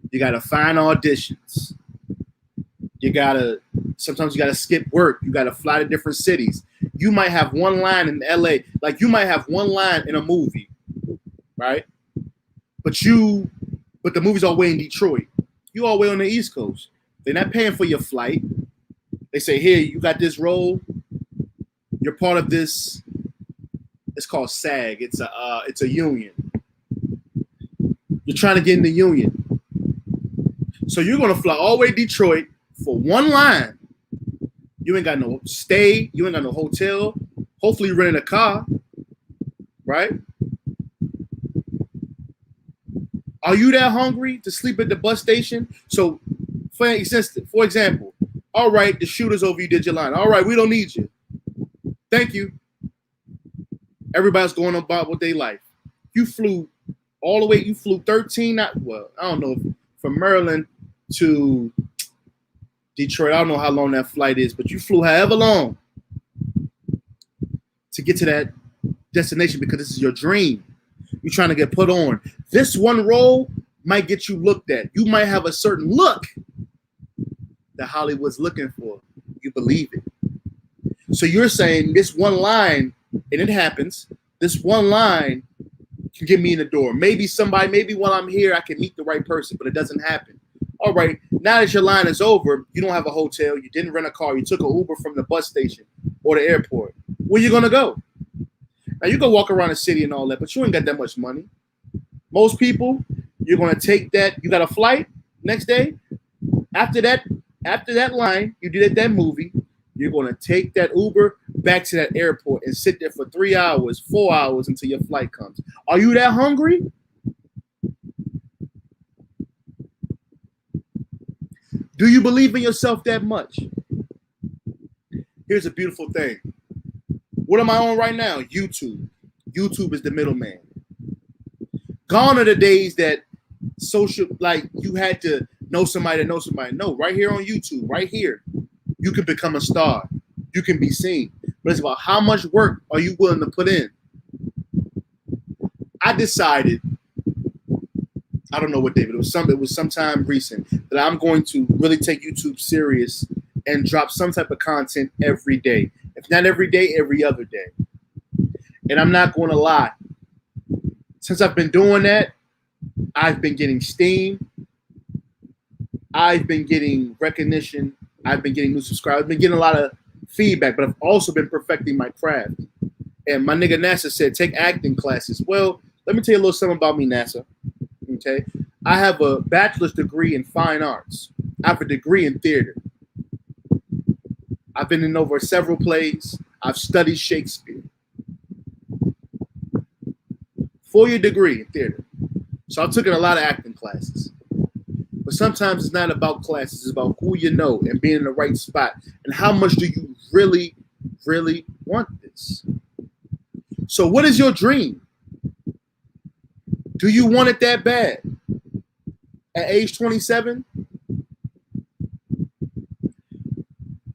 S1: You got to find auditions. Sometimes you got to skip work. You got to fly to different cities. You might have one line in LA. Like you might have one line in a movie, right? But the movie's all the way in Detroit. You all the way on the East Coast. They're not paying for your flight. They say, here, you got this role. You're part of this. It's called SAG. It's a union. You're trying to get in the union. So you're going to fly all the way to Detroit for one line. You ain't got no stay. You ain't got no hotel. Hopefully you're renting a car. Right? Are you that hungry to sleep at the bus station? So, for example, all right, the shooter's over, you did your line. All right, we don't need you. Thank you. Everybody's going about with their life. You flew all the way. You flew 13. Well, I don't know, from Maryland to Detroit. I don't know how long that flight is, but you flew however long to get to that destination because this is your dream. You're trying to get put on. This one role might get you looked at. You might have a certain look that Hollywood's looking for. You believe it. So you're saying this one line, and it happens, this one line can get me in the door. Maybe while I'm here, I can meet the right person, but it doesn't happen. All right, now that your line is over, you don't have a hotel, you didn't rent a car, you took an Uber from the bus station or the airport. Where you gonna go? Now you can walk around the city and all that, but you ain't got that much money. Most people, you're gonna take that. You got a flight next day. After that line you did at that movie, you're gonna take that Uber back to that airport and sit there for 3 hours, 4 hours until your flight comes. Are you that hungry? Do you believe in yourself that much? Here's a beautiful thing. What am I on right now? YouTube. YouTube is the middleman. Gone are the days that social, like you had to know somebody to know somebody. No, right here on YouTube, right here, you can become a star. You can be seen. But it's about how much work are you willing to put in. I decided, I don't know what day, but it was sometime recent, that I'm going to really take YouTube serious and drop some type of content every day. If not every day, every other day. And I'm not going to lie. Since I've been doing that, I've been getting steam. I've been getting recognition. I've been getting new subscribers. I've been getting a lot of feedback, but I've also been perfecting my craft. And my nigga NASA said, take acting classes. Well, let me tell you a little something about me, NASA. Okay? I have a bachelor's degree in fine arts. I have a degree in theater. I've been in over several plays. I've studied Shakespeare. 4-year degree in theater. So I've taken a lot of acting classes. But sometimes it's not about classes. It's about who you know and being in the right spot. And how much do you really, really want this? So what is your dream? Do you want it that bad? At age 27?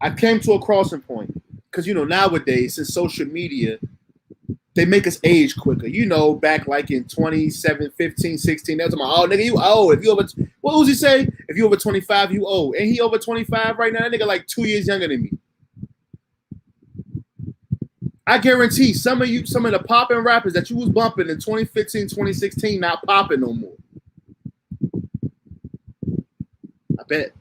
S1: I came to a crossing point. Because, nowadays, since social media, they make us age quicker. Back like in 27, 15, 16, they was like, oh, nigga, you old. If you over, what was he say? If you over 25, you old. And he over 25 right now? That nigga like 2 years younger than me. I guarantee some of the popping rappers that you was bumping in 2015, 2016, not popping no more. I bet.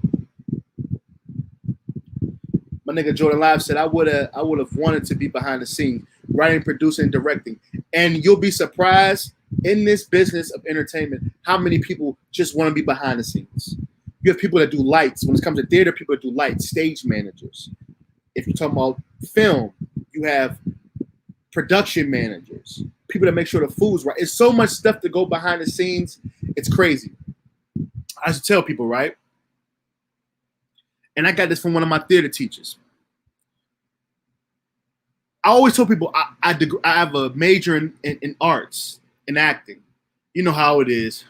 S1: My nigga Jordan Live said I would have wanted to be behind the scenes, writing, producing, directing. And you'll be surprised in this business of entertainment how many people just want to be behind the scenes. You have people that do lights. When it comes to theater, people that do lights, stage managers. If you're talking about film, you have production managers, people that make sure the food's right. It's so much stuff to go behind the scenes. It's crazy. I should tell people, right? And I got this from one of my theater teachers. I always tell people I have a major in arts, in acting. You know how it is.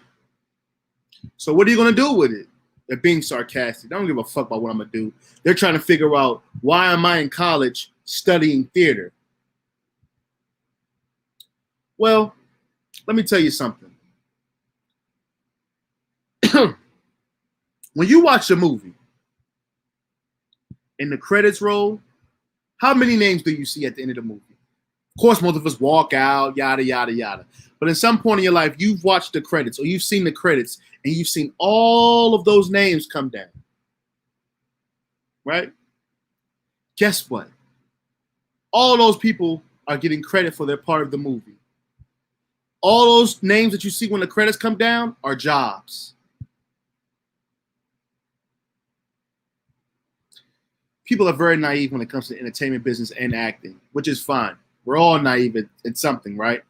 S1: So what are you going to do with it? They're being sarcastic. They don't give a fuck about what I'm going to do. They're trying to figure out, why am I in college studying theater? Well, let me tell you something. When you watch a movie and the credits roll, how many names do you see at the end of the movie? Of course, most of us walk out, yada, yada, yada. But at some point in your life, you've watched the credits or you've seen the credits and you've seen all of those names come down. Right? Guess what? All those people are getting credit for their part of the movie. All those names that you see when the credits come down are jobs. People are very naive when it comes to the entertainment business and acting, which is fine. We're all naive at something, right?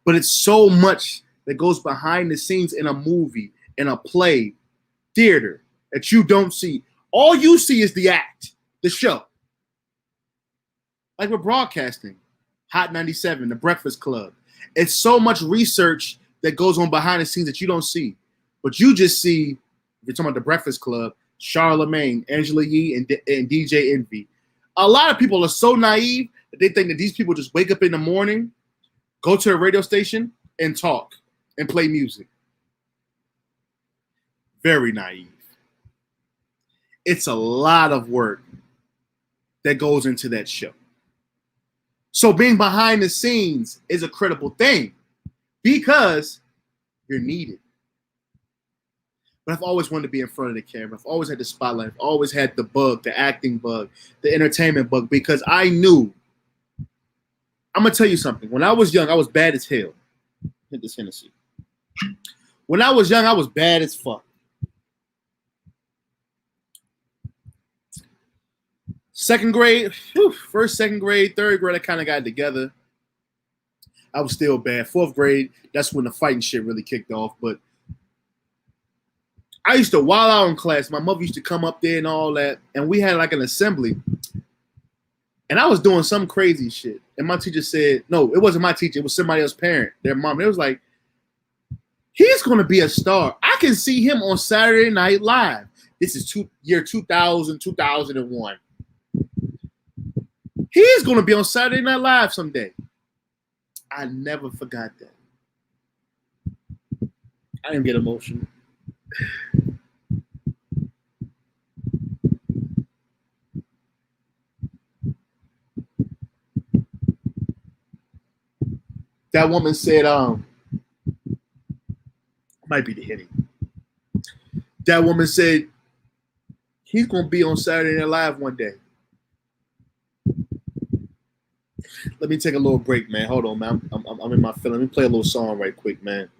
S1: But it's so much that goes behind the scenes in a movie, in a play, theater, that you don't see. All you see is the act, the show. Like we're broadcasting, Hot 97, The Breakfast Club. It's so much research that goes on behind the scenes that you don't see. But you just see, if you're talking about the Breakfast Club, Charlamagne, Angela Yee, and DJ Envy. A lot of people are so naive that they think that these people just wake up in the morning, go to a radio station, and talk and play music. Very naive. It's a lot of work that goes into that show. So being behind the scenes is a critical thing because you're needed. But I've always wanted to be in front of the camera. I've always had the spotlight. I've always had the bug, the acting bug, the entertainment bug, because I knew. I'm going to tell you something. When I was young, I was bad as hell. Hit this Hennessy. When I was young, I was bad as fuck. Second grade, first, second grade, third grade, I kind of got it together. I was still bad. Fourth grade, that's when the fighting shit really kicked off. But I used to wild out in class. My mother used to come up there and all that. And we had like an assembly. And I was doing some crazy shit. And my teacher said, no, it wasn't my teacher. It was somebody else's parent, their mom. It was like, he's going to be a star. I can see him on Saturday Night Live. This is year 2000, 2001. He's going to be on Saturday Night Live someday. I never forgot that. I didn't get emotional. That woman said, might be the hitting. That woman said, he's going to be on Saturday Night Live one day. Let me take a little break, man. Hold on, man. I'm in my feeling. Let me play a little song right quick, man.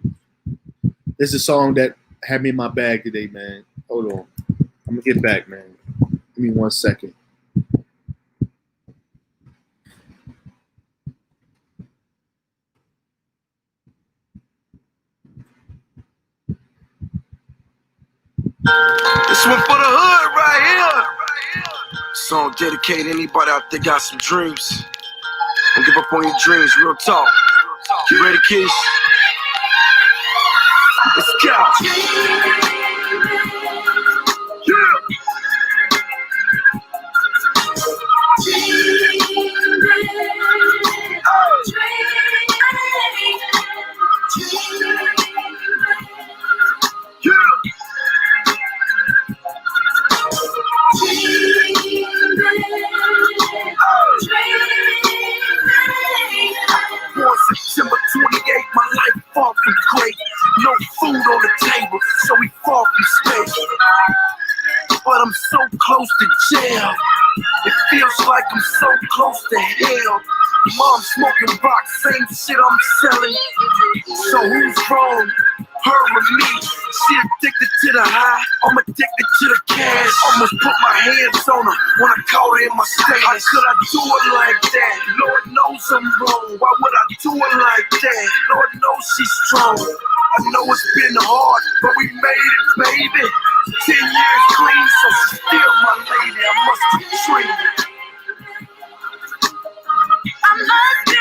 S1: This is a song that had me in my bag today, man. Hold on. I'm going to get back, man. Give me 1 second.
S2: This one for the hood right here. Song dedicated to anybody out there got some dreams. Don't give up on your dreams, real talk. You ready, kids? Let's go. Yeah. September 28th, my life far from great. No food on the table, so we far from space. But I'm so close to jail. It feels like I'm so close to hell. Mom smoking rock, same shit I'm selling. So who's wrong? Her or me? She addicted to the high, I'm addicted to the cash. Almost put my hands on her when I caught her in my stash. How could I do it like that? Lord knows I'm wrong. Why would I do it like that? Lord knows she's strong. I know it's been hard, but we made it, baby. 10 years clean, so she's still my lady. I must be treated. I must be.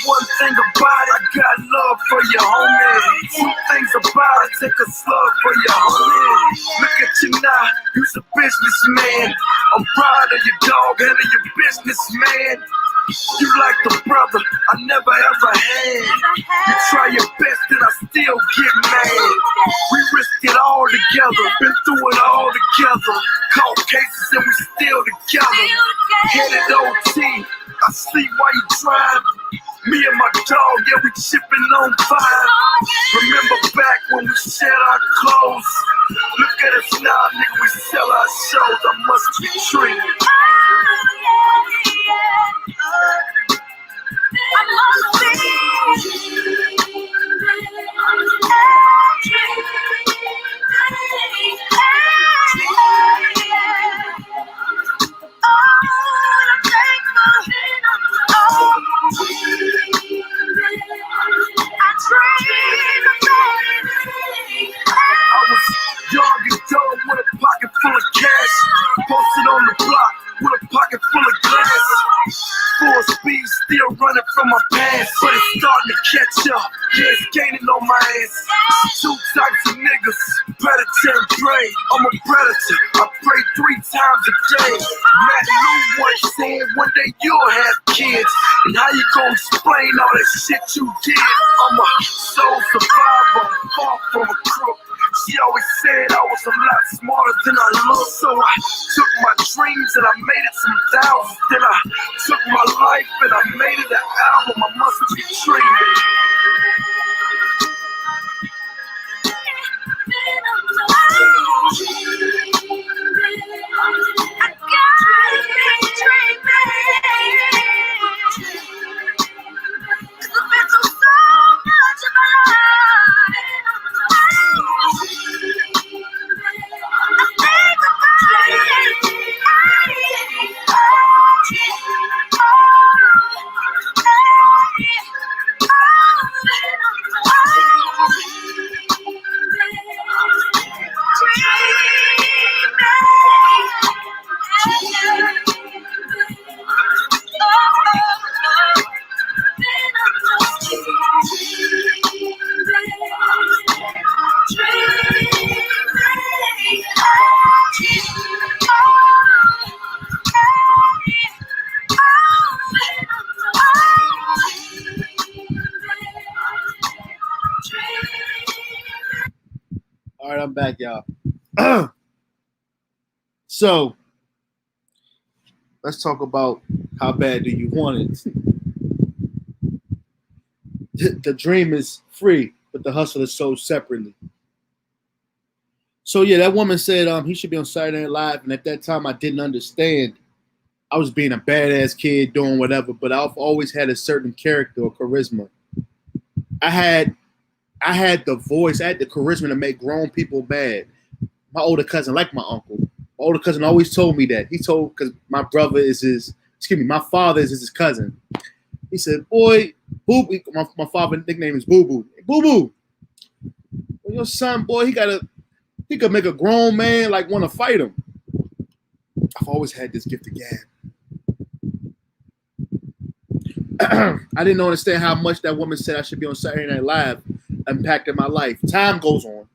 S2: One thing about it, I got love for your homie. Two things about it, take a slug for your homie. Look at you now, you's a businessman. I'm proud of your dog, and of your business, man. You like the brother I never ever had. You try your best and I still get mad. We risked it all together, been through it all together. Caught cases and we still together. Headed OT, I sleep while you drive. Me and my dog, yeah, we chipping on fire. Remember back when we shed our clothes? Look at us now, nigga, we sell our shows. I must be treated. I must be.
S4: 3 times a day. Matt Lou once said, one day you'll have kids. And how you gonna explain all that shit you did? I'm a soul survivor, far from a crook. She always said I was a lot smarter than I look. So I took my dreams and I made it some thousands. Then I took my life and I made it an album. I must be dreaming.
S1: All right, I'm back, y'all. So let's talk about how bad do you want it. The dream is free, but the hustle is sold separately. So yeah, that woman said he should be on Saturday Night Live, and at that time I didn't understand. I was being a badass kid doing whatever, but I've always had a certain character or charisma. I had the voice, I had the charisma to make grown people mad. My older cousin, like my uncle, my older cousin always told me that. He told, because my father is his cousin. He said, boy, Boo, my father's nickname is Boo Boo. Hey, Boo Boo, well, your son, boy, he could make a grown man like want to fight him. I've always had this gift of gab. I didn't understand how much that woman said I should be on Saturday Night Live impacted my life. Time goes on.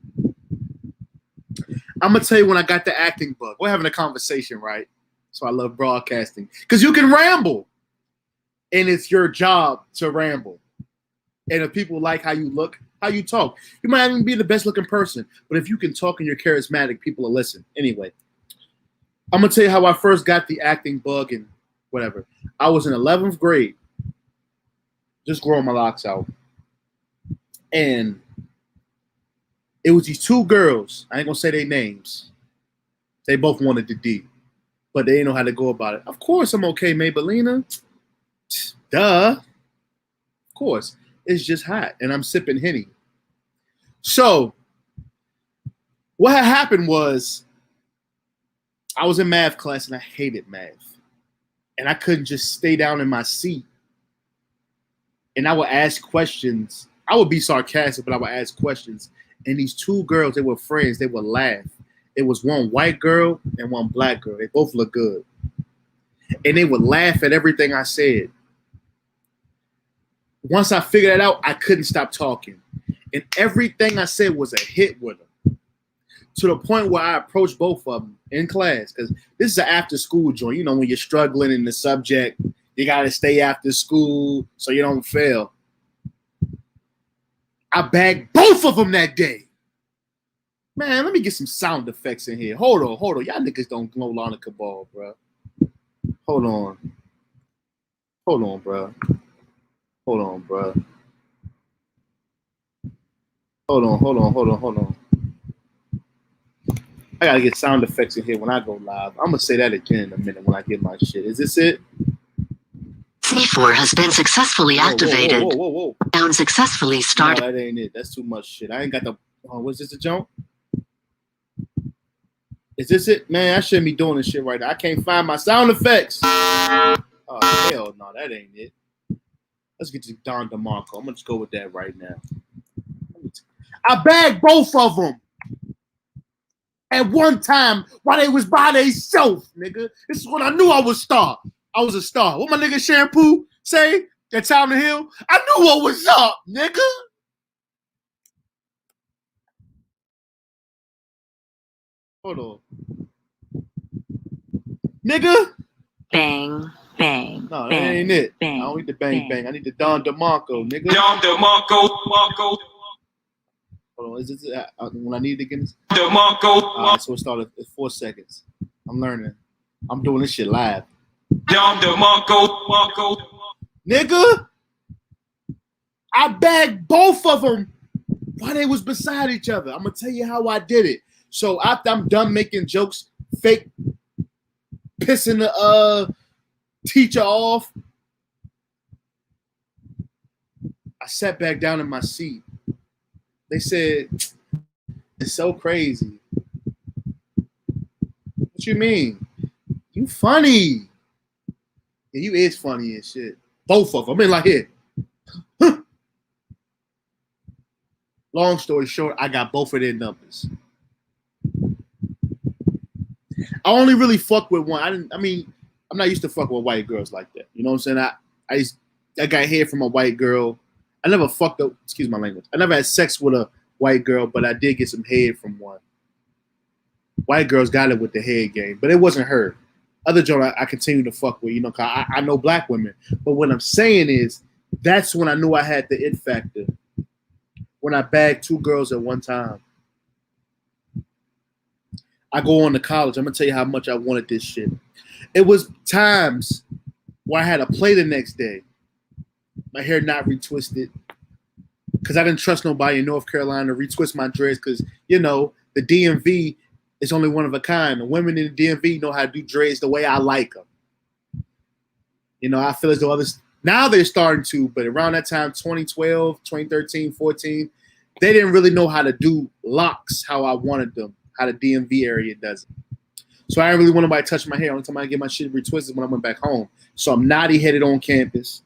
S1: I'm going to tell you when I got the acting bug. We're having a conversation, right? So I love broadcasting. Because you can ramble. And it's your job to ramble. And if people like how you look, how you talk, you might not even be the best looking person. But if you can talk and you're charismatic, people will listen. Anyway, I'm going to tell you how I first got the acting bug and whatever. I was in 11th grade. Just growing my locks out. And it was these 2 girls. I ain't going to say their names. They both wanted the D. But they didn't know how to go about it. Of course I'm okay, Maybellina. Duh. Of course. It's just hot. And I'm sipping Henny. So, what had happened was I was in math class and I hated math. And I couldn't just stay down in my seat. And I would ask questions. I would be sarcastic, but I would ask questions. And these 2 girls, they were friends. They would laugh. It was one white girl and one black girl. They both looked good. And they would laugh at everything I said. Once I figured that out, I couldn't stop talking. And everything I said was a hit with them. To the point where I approached both of them in class. Because this is an after-school joint. You know, when you're struggling in the subject, you got to stay after school so you don't fail. I bagged both of them that day. Man, let me get some sound effects in here. Hold on. Y'all niggas don't know LonnyKabal, bro. Hold on, bro. Hold on. I gotta get sound effects in here when I go live. I'm gonna say that again in a minute when I get my shit. Is this it?
S6: C4 has been successfully activated.
S1: Whoa.
S6: Sound successfully started.
S1: No, that ain't it. That's too much shit. I ain't got the. Was this a jump? Is this it? Man, I shouldn't be doing this shit right now. I can't find my sound effects. Oh, hell no, that ain't it. Let's get to Don DeMarco. I'm going to just go with that right now. I bagged both of them at one time while they was by themselves, nigga. This is when I knew I was a star. I was a star. What my nigga Shampoo say at Town the Hill? I knew what was up, nigga. Hold on. Nigga.
S6: Bang, bang,
S1: No, that
S6: bang,
S1: ain't it.
S6: bang,
S1: I don't need the bang
S6: bang.
S1: bang. I need the Don DeMarco, nigga.
S4: Don DeMarco.
S1: Hold on, is this when I need it again?
S4: DeMarco.
S1: All right, so it started at 4 seconds. I'm learning. I'm doing this shit live.
S4: Don DeMarco.
S1: Nigga, I bagged both of them while they was beside each other. I'm gonna tell you how I did it. So after I'm done making jokes, fake pissing the teacher off, I sat back down in my seat. They said, "It's so crazy." What you mean? You funny? Yeah, you is funny and shit. Both of them. I mean, like here. Long story short, I got both of their numbers. I only really fuck with one. I'm not used to fuck with white girls like that. You know what I'm saying? I got hair from a white girl. I never fucked up, excuse my language. I never had sex with a white girl, but I did get some head from one. White girls got it with the head game, but it wasn't her. Other girl I continue to fuck with, you know, cause I know black women. But what I'm saying is, that's when I knew I had the it factor. When I bagged 2 girls at one time. I go on to college. I'm gonna tell you how much I wanted this shit. It was times where I had to play the next day. My hair not retwisted. Because I didn't trust nobody in North Carolina to retwist my dreads because, you know, the DMV is only one of a kind. The women in the DMV know how to do dreads the way I like them. You know, I feel as though others, now they're starting to, but around that time, 2012, 2013, 14, they didn't really know how to do locks how I wanted them, how the DMV area does it. So I didn't really want nobody to touch my hair. Only time I get my shit retwisted when I went back home. So I'm naughty-headed on campus.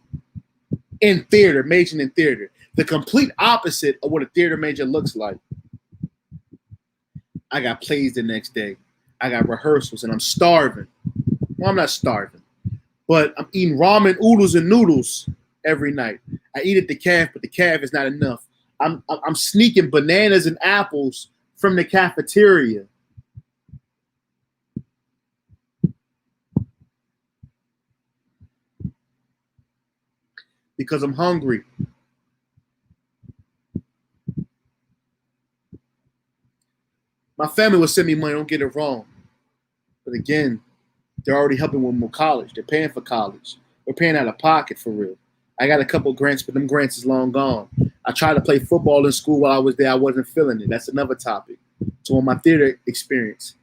S1: In theater, majoring in theater. The complete opposite of what a theater major looks like. I got plays the next day. I got rehearsals, and I'm starving. Well, I'm not starving, but I'm eating ramen, oodles, and noodles every night. I eat at the calf, but the calf is not enough. I'm sneaking bananas and apples from the cafeteria. Because I'm hungry. My family will send me money, don't get it wrong. But again, they're already helping with more college. They're paying for college. We're paying out of pocket for real. I got a couple grants, but them grants is long gone. I tried to play football in school while I was there. I wasn't feeling it. That's another topic. So on my theater experience,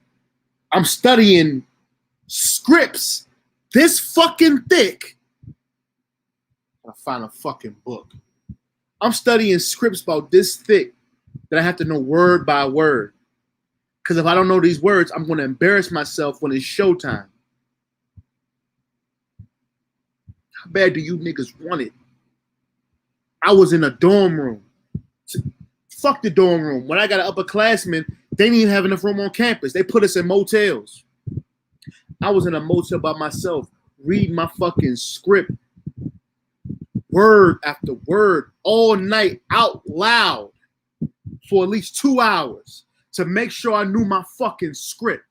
S1: I'm studying scripts this fucking thick. I find a fucking book. I'm studying scripts about this thick that I have to know word by word. Because if I don't know these words, I'm going to embarrass myself when it's showtime. How bad do you niggas want it? I was in a dorm room. Fuck the dorm room. When I got an upperclassman, they didn't even have enough room on campus. They put us in motels. I was in a motel by myself, reading my fucking script, word after word, all night, out loud, for at least 2 hours. To make sure I knew my fucking script.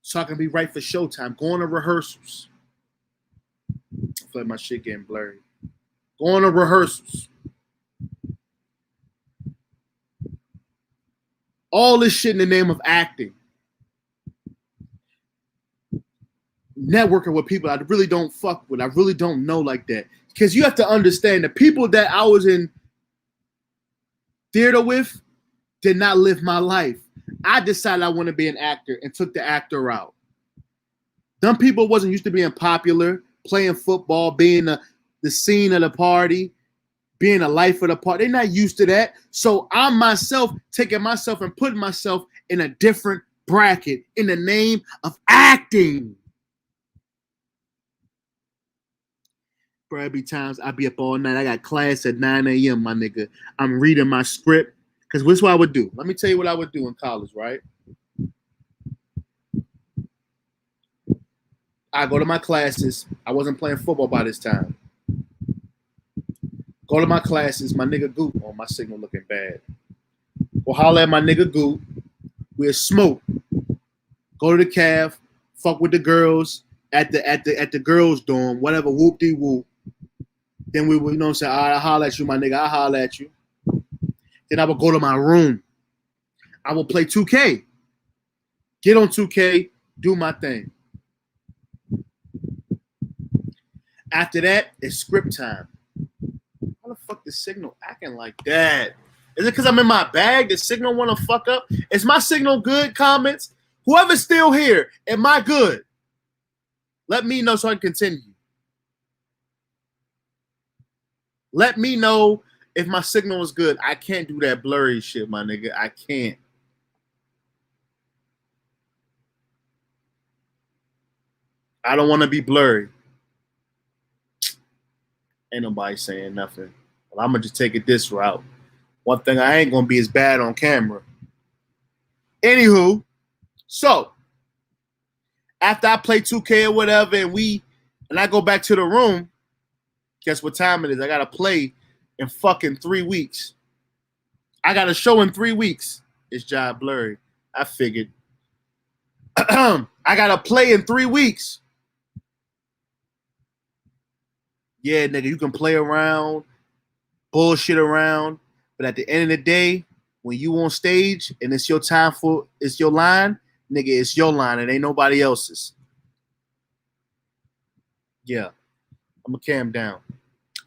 S1: So I can be right for showtime. Going to rehearsals. I feel like my shit getting blurry. Going to rehearsals. All this shit in the name of acting. Networking with people I really don't fuck with. I really don't know like that. Because you have to understand the people that I was in theater with did not live my life. I decided I want to be an actor and took the actor route. Them people wasn't used to being popular, playing football, being the scene of the party, being the life of the party. They're not used to that. So I'm myself taking myself and putting myself in a different bracket in the name of acting. Bro, every times I be up all night. I got class at 9 a.m., my nigga. I'm reading my script. Because what's what I would do? Let me tell you what I would do in college, right? I go to my classes. I wasn't playing football by this time. Go to my classes. My nigga Goop on my signal looking bad. or holler at my nigga Goop. We'll smoke. Go to the calf, fuck with the girls at the girls' dorm, whatever, whoop de whoop. Then we would, you know what I'm saying, all right, I'll holler at you, my nigga, I'll holler at you. Then I would go to my room. I will play 2K. Get on 2K, do my thing. After that, it's script time. How the fuck is Signal acting like that? Is it because I'm in my bag? Does Signal want to fuck up? Is my signal good? Comments? Whoever's still here, am I good? Let me know so I can continue. Let me know if my signal is good. I can't do that blurry shit, my nigga. I can't. I don't want to be blurry. Ain't nobody saying nothing. Well, I'm going to just take it this route. One thing, I ain't going to be as bad on camera. Anywho, so after I play 2K or whatever and I go back to the room, guess what time it is? I got to play in fucking 3 weeks. I got a show in 3 weeks. It's job blurry. I figured. I got to play in 3 weeks. Yeah, nigga, you can play around, bullshit around, but at the end of the day, when you on stage and it's your time it's your line, nigga, it's your line. It ain't nobody else's. Yeah, I'm going to cam down.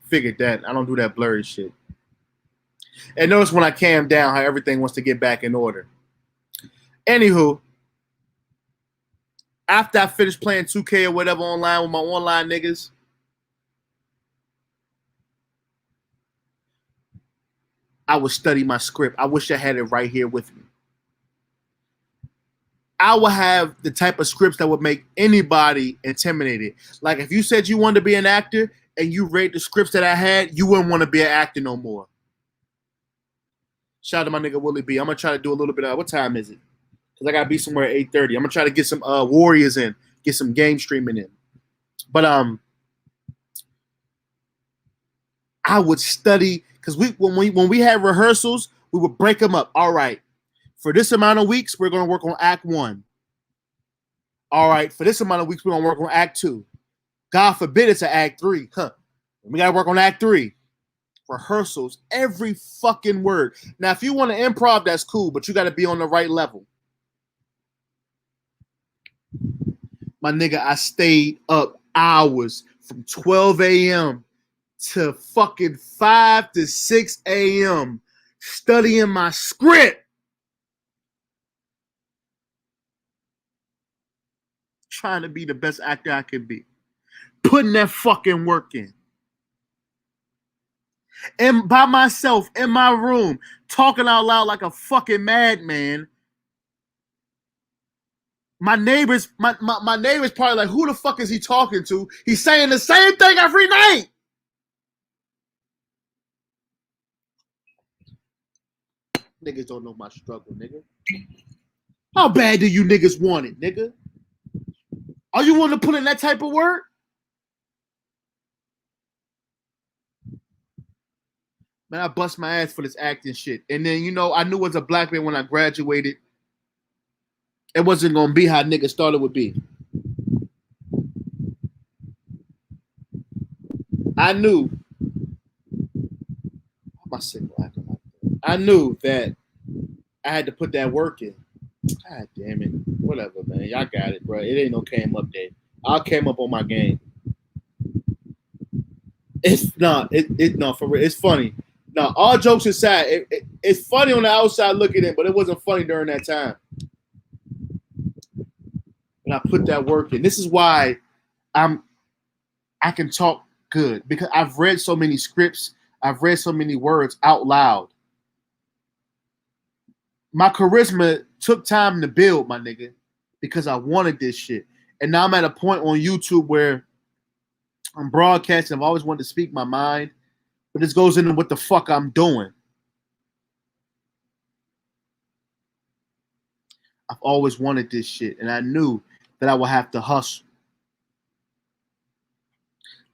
S1: Figured that. I don't do that blurry shit. And notice when I cam down how everything wants to get back in order. Anywho, after I finish playing 2K or whatever online with my online niggas, I would study my script. I wish I had it right here with me. I would have the type of scripts that would make anybody intimidated. Like if you said you wanted to be an actor and you read the scripts that I had, you wouldn't want to be an actor no more. Shout out to my nigga Willie B. I'm going to try to do a little bit of, what time is it? Because I got to be somewhere at 8:30. I'm going to try to get some Warriors in, get some game streaming in. But I would study, because when we had rehearsals, we would break them up. All right, for this amount of weeks, we're going to work on Act 1. All right, for this amount of weeks, we're going to work on Act 2. God forbid it's an Act 3. We got to work on Act 3. Rehearsals, every fucking word. Now, if you want to improv, that's cool, but you got to be on the right level. My nigga, I stayed up hours from 12 a.m. to fucking 5 to 6 a.m. studying my script. Trying to be the best actor I can be. Putting that fucking work in. And by myself in my room, talking out loud like a fucking madman. My neighbors probably like, who the fuck is he talking to? He's saying the same thing every night. Niggas don't know my struggle, nigga. How bad do you niggas want it, nigga? Are you want to put in that type of work? Man, I bust my ass for this acting shit. And then, you know, I knew as a black man when I graduated, it wasn't going to be how niggas thought it would be. I knew. My signal acting like that. I knew that I had to put that work in. God damn it. Whatever, man. Y'all got it, bro. It ain't no came up day. I came up on my game. It's not. No, for real. It's funny. No, all jokes aside, it's funny on the outside looking in, but it wasn't funny during that time. And I put that work in. This is why I can talk good, because I've read so many scripts. I've read so many words out loud. My charisma took time to build, my nigga, because I wanted this shit. And now I'm at a point on YouTube where I'm broadcasting. I've always wanted to speak my mind, but this goes into what the fuck I'm doing. I've always wanted this shit, and I knew that I would have to hustle.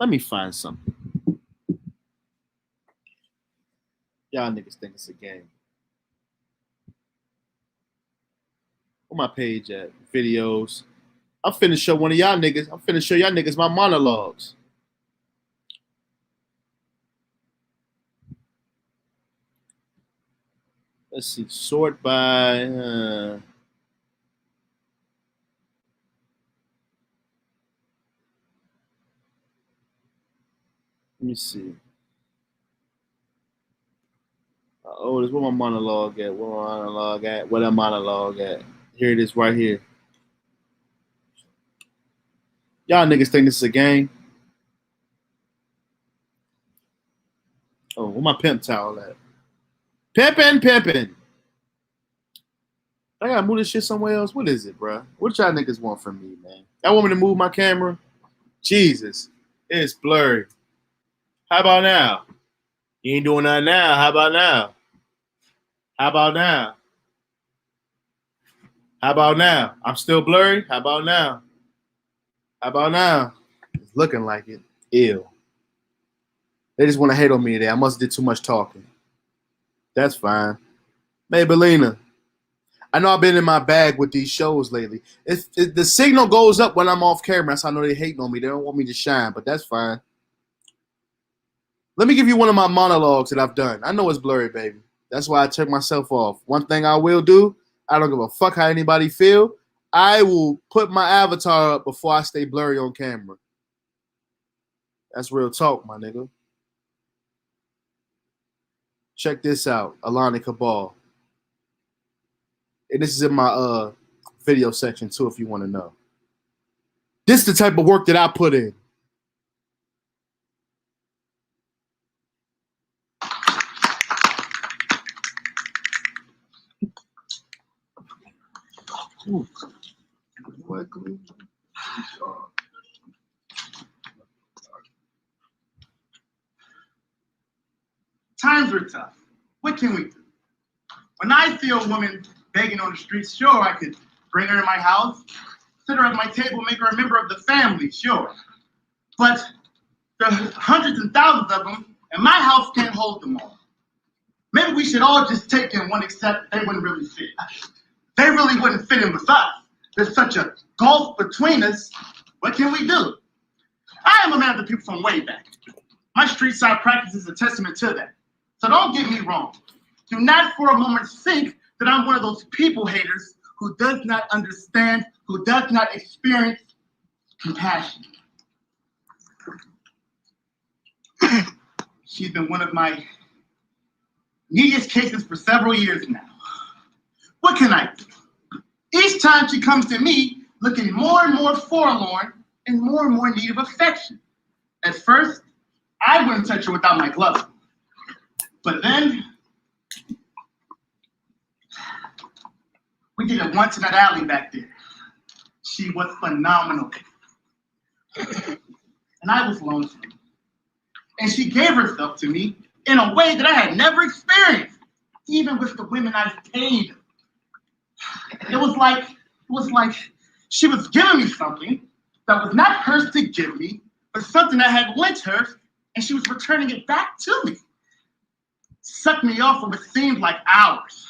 S1: Let me find something. Y'all niggas think it's a game. Where my page at? Videos. I'm finna show one of y'all niggas. I'm finna show y'all niggas my monologues. Let's see. Sort by. Let me see. Oh, this where my monologue at? Where my monologue at? Where that monologue at? Here it is, right here. Y'all niggas think this is a game? Oh, where my pimp towel at? Pimpin'. I gotta move this shit somewhere else. What is it, bro? What y'all niggas want from me, man? Y'all want me to move my camera? Jesus, it's blurry. How about now? You ain't doing that now. How about now? How about now? How about now? I'm still blurry. How about now? How about now? It's looking like it. Ew. They just want to hate on me today. I must have did too much talking. That's fine. Maybellina. I know I've been in my bag with these shows lately. The signal goes up when I'm off camera. That's how I know they're hating on me. They don't want me to shine, but that's fine. Let me give you one of my monologues that I've done. I know it's blurry, baby. That's why I took myself off. One thing I will do, I don't give a fuck how anybody feel. I will put my avatar up before I stay blurry on camera. That's real talk, my nigga. Check this out, LonnyKabal. And this is in my video section too, if you want to know. This is the type of work that I put in. Ooh.
S7: Times are tough. What can we do? When I see a woman begging on the streets, sure, I could bring her in my house, sit her at my table, make her a member of the family, sure. But the hundreds and thousands of them, and my house can't hold them all. Maybe we should all just take in one, except they wouldn't really fit. They really wouldn't fit in with us. There's such a gulf between us. What can we do? I am a man of the people from way back. My street side practice is a testament to that. So don't get me wrong. Do not for a moment think that I'm one of those people haters who does not understand, who does not experience compassion. She's been one of my neediest cases for several years now. What can I do? Each time she comes to me looking more and more forlorn and more in need of affection. At first, I wouldn't touch her without my gloves. But then, we did it once in that alley back there. She was phenomenal. And I was lonesome. And she gave herself to me in a way that I had never experienced, even with the women I've paid. It was like she was giving me something that was not hers to give me, but something I had lent her, and she was returning it back to me. Sucked me off for what seemed like hours.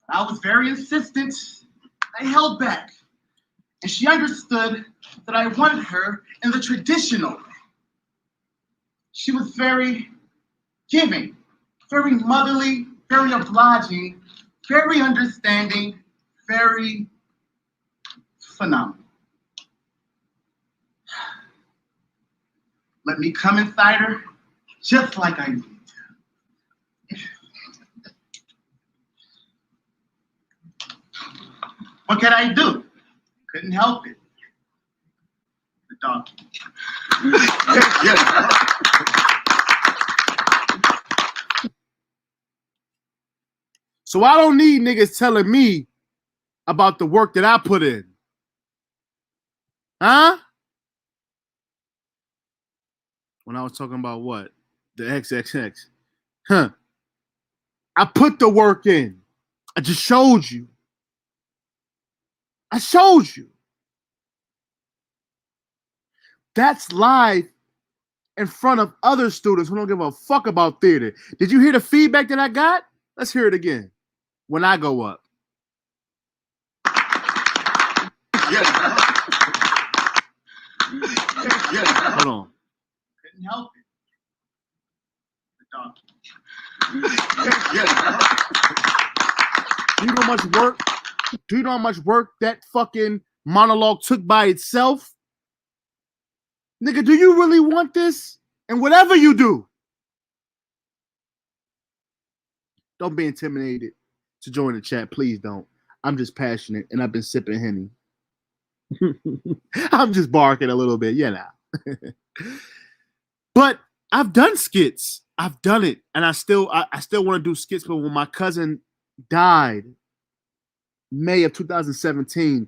S7: I was very insistent. I held back. And she understood that I wanted her in the traditional way. She was very giving, very motherly, very obliging, very understanding, very phenomenal. Let me come inside her just like I need to. What could I do? Couldn't help it. The donkey.
S1: So I don't need niggas telling me about the work that I put in. Huh? When I was talking about what? The XXX. Huh. I put the work in. I just showed you. I showed you. That's live in front of other students who don't give a fuck about theater. Did you hear the feedback that I got? Let's hear it again when I go up. Hold on.
S7: Couldn't help it. The dog.
S1: Do you know how much work? Do you know how much work that fucking monologue took by itself? Nigga, do you really want this? And whatever you do, don't be intimidated to join the chat. Please don't. I'm just passionate and I've been sipping Henny. I'm just barking a little bit, you know. But I've done skits. I've done it. And I still want to do skits. But when my cousin died, May of 2017,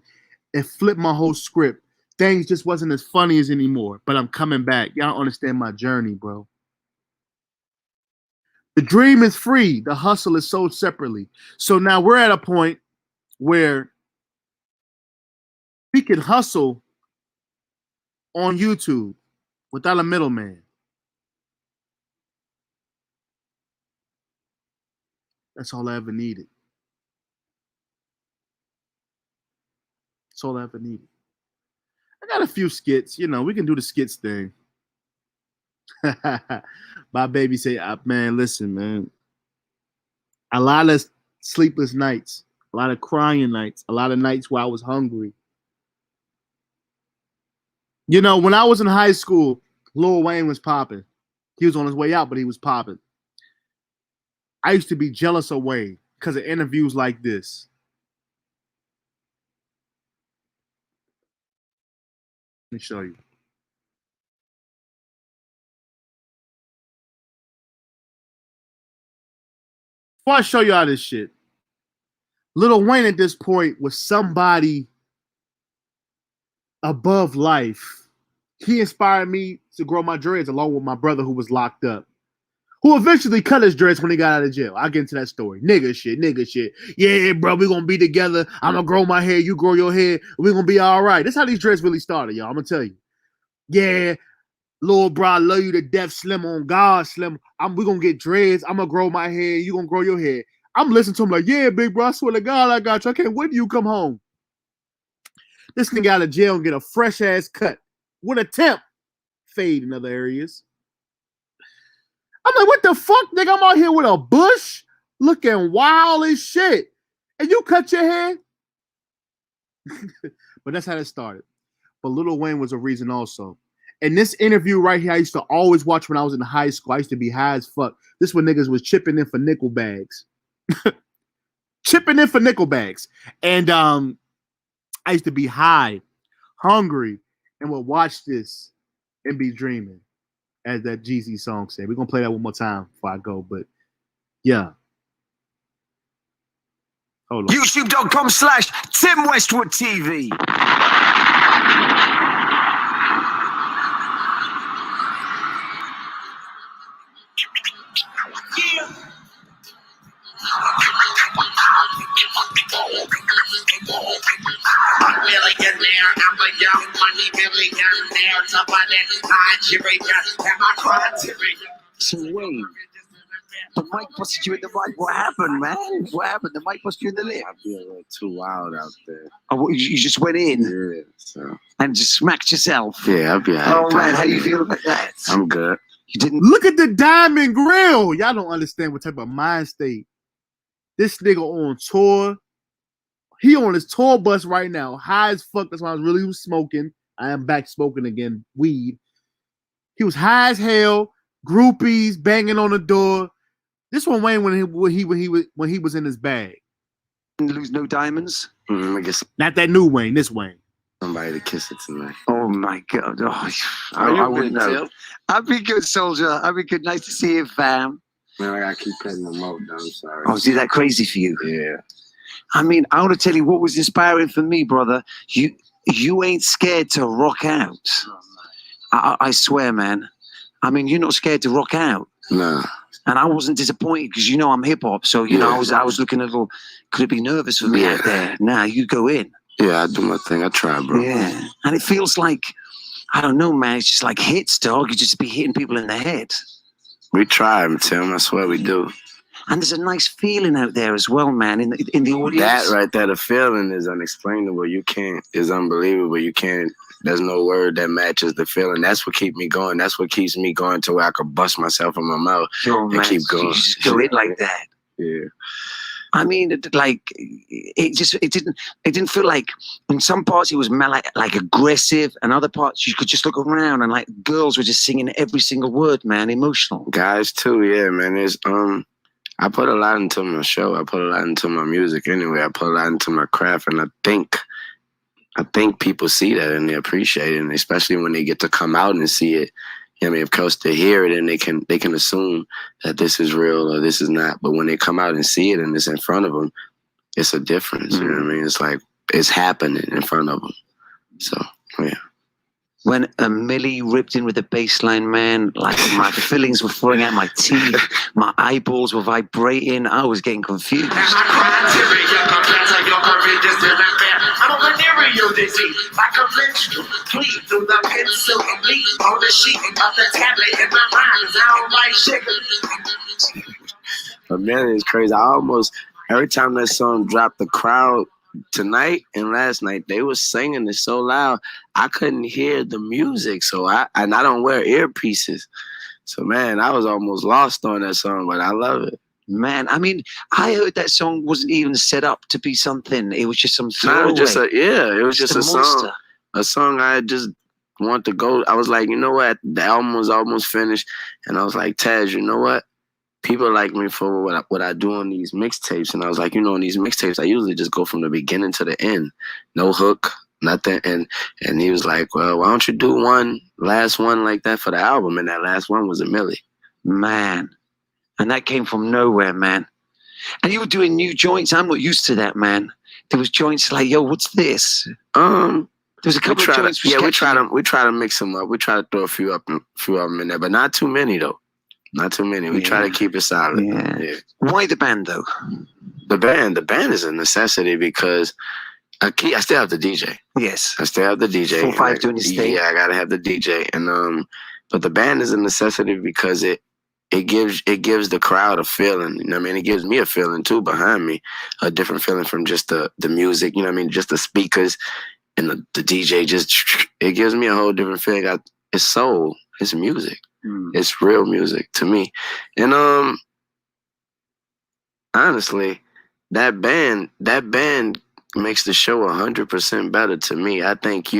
S1: it flipped my whole script. Things just wasn't as funny as anymore. But I'm coming back. Y'all don't understand my journey, bro. The dream is free. The hustle is sold separately. So now we're at a point where we can hustle on YouTube without a middleman. That's all I ever needed. That's all I ever needed. I got a few skits. You know, we can do the skits thing. My baby say, man, listen, man. A lot of sleepless nights, a lot of crying nights, a lot of nights where I was hungry. You know, when I was in high school, Lil Wayne was popping. He was on his way out, but he was popping. I used to be jealous of Wayne because of interviews like this. Let me show you. Before I show you all this shit, Lil Wayne at this point was somebody above life. He inspired me to grow my dreads along with my brother who was locked up, who eventually cut his dreads when he got out of jail. I'll get into that story. Nigga shit. Yeah, bro, we're going to be together. I'm going to grow my hair. You grow your hair. We're going to be all right. That's how these dreads really started, y'all. I'm going to tell you. Yeah, Lord, bro, I love you to death, Slim on God, Slim. We're going to get dreads. I'm going to grow my hair. You going to grow your hair. I'm listening to him like, yeah, big bro, I swear to God, I got you. I can't wait till you come home. This nigga out of jail and get a fresh-ass cut with a temp fade in other areas. I'm like, what the fuck, nigga? I'm out here with a bush looking wild as shit. And you cut your hair? But that's how it started. But Lil Wayne was a reason also. And this interview right here, I used to always watch when I was in high school. I used to be high as fuck. This when niggas was chipping in for nickel bags. Chipping in for nickel bags. And I used to be high, hungry, and would watch this and be dreaming, as that Jeezy song said. We're going to play that one more time before I go, but yeah. Hold on.
S2: YouTube.com/Tim Westwood TV.
S8: I'm a millionaire, I'm a young money millionaire. Somebody Nigeria, am I criteria?
S2: So wait, the mic busted you in the mic. What happened, man? What happened? The mic busted you in the lip.
S9: I'd be a little too wild out there.
S2: Oh, you just went in
S9: Yeah, so.
S2: and just smacked yourself.
S9: Yeah, I'd be
S2: Oh man, how you feel about that?
S9: I'm good.
S2: You didn't
S1: Look at the diamond grill. Y'all don't understand what type of mind state. This nigga on tour. He on his tour bus right now, high as fuck. That's why I was really smoking. I am back smoking again, weed. He was high as hell, groupies banging on the door. This one Wayne when he was in his bag.
S2: lose no diamonds.
S9: I guess
S1: Not that new Wayne, this Wayne.
S9: somebody to kiss it tonight.
S2: Oh my God! Oh,
S9: Are
S2: I
S9: you
S2: wouldn't
S9: good,
S2: know.
S9: Tim?
S2: I'd be good, soldier. I'd be good. Nice to see you, fam.
S9: Man, I gotta keep petting them out. I'm sorry.
S2: Oh, is that crazy for you?
S9: Yeah.
S2: I mean, I want to tell you what was inspiring for me, brother. You ain't scared to rock out. I swear, man. I mean, you're not scared to rock out.
S9: Nah.
S2: And I wasn't disappointed because you know I'm hip hop, so you know I was looking at little. Could it be nervous for me out there? Nah, you go in.
S9: Yeah, I do my thing. I try, bro.
S2: Yeah, and it feels like I don't know, man. It's just like hits, dog. You just be hitting people in the head.
S9: We try, Tim. I swear we do.
S10: And there's a nice feeling out there as well, man, in the audience.
S9: That right there, the feeling is unexplainable. Is unbelievable. You can't, there's no word that matches the feeling. That's what keeps me going. That's what keeps me going to where I could bust myself in my mouth and keep going.
S10: You just go in like that.
S9: Yeah.
S10: I mean, it didn't feel like, in some parts it was like aggressive, and other parts you could just look around and like girls were just singing every single word, man, emotional.
S9: Guys too, yeah, man. I put a lot into my show. I put a lot into my music anyway. I put a lot into my craft, and I think people see that and they appreciate it, and especially when they get to come out and see it. I mean, of course, they hear it and they can assume that this is real or this is not. But when they come out and see it and it's in front of them, it's a difference. You know what I mean? It's like it's happening in front of them. So, yeah.
S10: When Millie ripped in with the bass line, man, like my fillings were falling out my teeth, my eyeballs were vibrating, I was getting confused.
S8: I'm a venereal disease, like a menstrual. Bleed through the pencil and bleed on the sheet of the tablet in my mind, 'cause I don't like sugar.
S9: But man, it's crazy. Every time that song dropped, the crowd tonight and last night, they were singing it so loud, I couldn't hear the music. So I don't wear earpieces. So man, I was almost lost on that song, but I love it.
S10: Man, I mean, I heard that song wasn't even set up to be something. It was just some throwaway.
S9: It was just a song. A song I just want to go. I was like, you know what? The album was almost finished, and I was like, Taz, you know what? People like me for what I do on these mixtapes, and I was like, you know, on these mixtapes, I usually just go from the beginning to the end, no hook, nothing. And he was like, well, why don't you do one last one like that for the album? And that last one was a Millie.
S10: Man. And that came from nowhere, man. And you were doing new joints. I'm not used to that, man. There was joints like, yo, what's this? There was a couple of joints.
S9: We try to mix them up. We try to throw a few of them in there, but not too many though. Not too many. We try to keep it solid.
S10: Yeah. Why the band though?
S9: The band is a necessity because I still have the DJ.
S10: Yes.
S9: I still have the DJ.
S10: 4-5 doing his thing.
S9: Yeah, I gotta have the DJ. And but the band is a necessity because it gives the crowd a feeling. You know what I mean? It gives me a feeling too behind me, a different feeling from just the music. You know what I mean? Just the speakers and the DJ. It gives me a whole different feeling. It's soul. It's music. It's real music to me. And honestly, that band makes the show 100% better to me. I think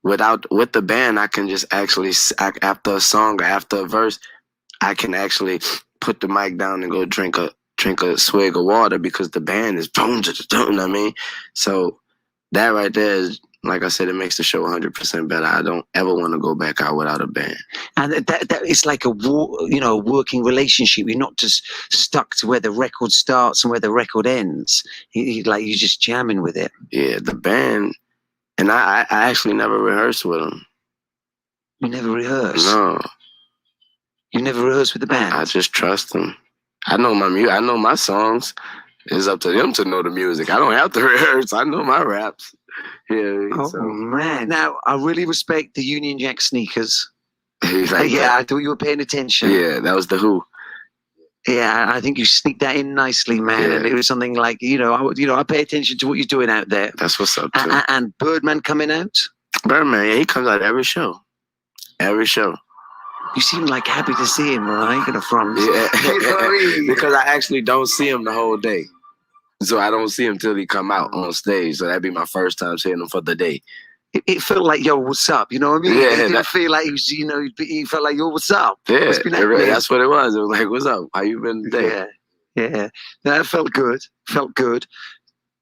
S9: with the band, I can just actually after a song or after a verse, I can actually put the mic down and go drink a swig of water because the band is boom, you know what I mean? So that right there is, like I said, it makes the show 100% better. I don't ever want to go back out without a band.
S10: And that is like a working relationship. You're not just stuck to where the record starts and where the record ends. You're just jamming with it.
S9: Yeah, the band, and I actually never rehearsed with them.
S10: You never rehearsed?
S9: No.
S10: You never rehearsed with the band?
S9: I just trust them. I know my music. I know my songs. It's up to them to know the music. I don't have to rehearse. I know my raps. Yeah.
S10: Man. Now, I really respect the Union Jack sneakers.
S9: Like
S10: I thought you were paying attention.
S9: Yeah, that was the Who.
S10: Yeah, I think you sneaked that in nicely, man.
S9: Yeah.
S10: And it was something like, I pay attention to what you're doing out there.
S9: That's what's up, too.
S10: And Birdman coming out?
S9: Birdman, yeah, he comes out every show. Every show.
S10: You seem like happy to see him, right? In the front.
S9: Yeah. Because I actually don't see him the whole day. So I don't see him till he come out on stage. So that'd be my first time seeing him for the day.
S10: It felt like, yo, what's up? You know what I mean?
S9: Yeah,
S10: it didn't feel like he was, he felt like, yo, what's up?
S9: Yeah, that's what it was. It was like, what's up? How you been today?
S10: Yeah. That felt good. Felt good.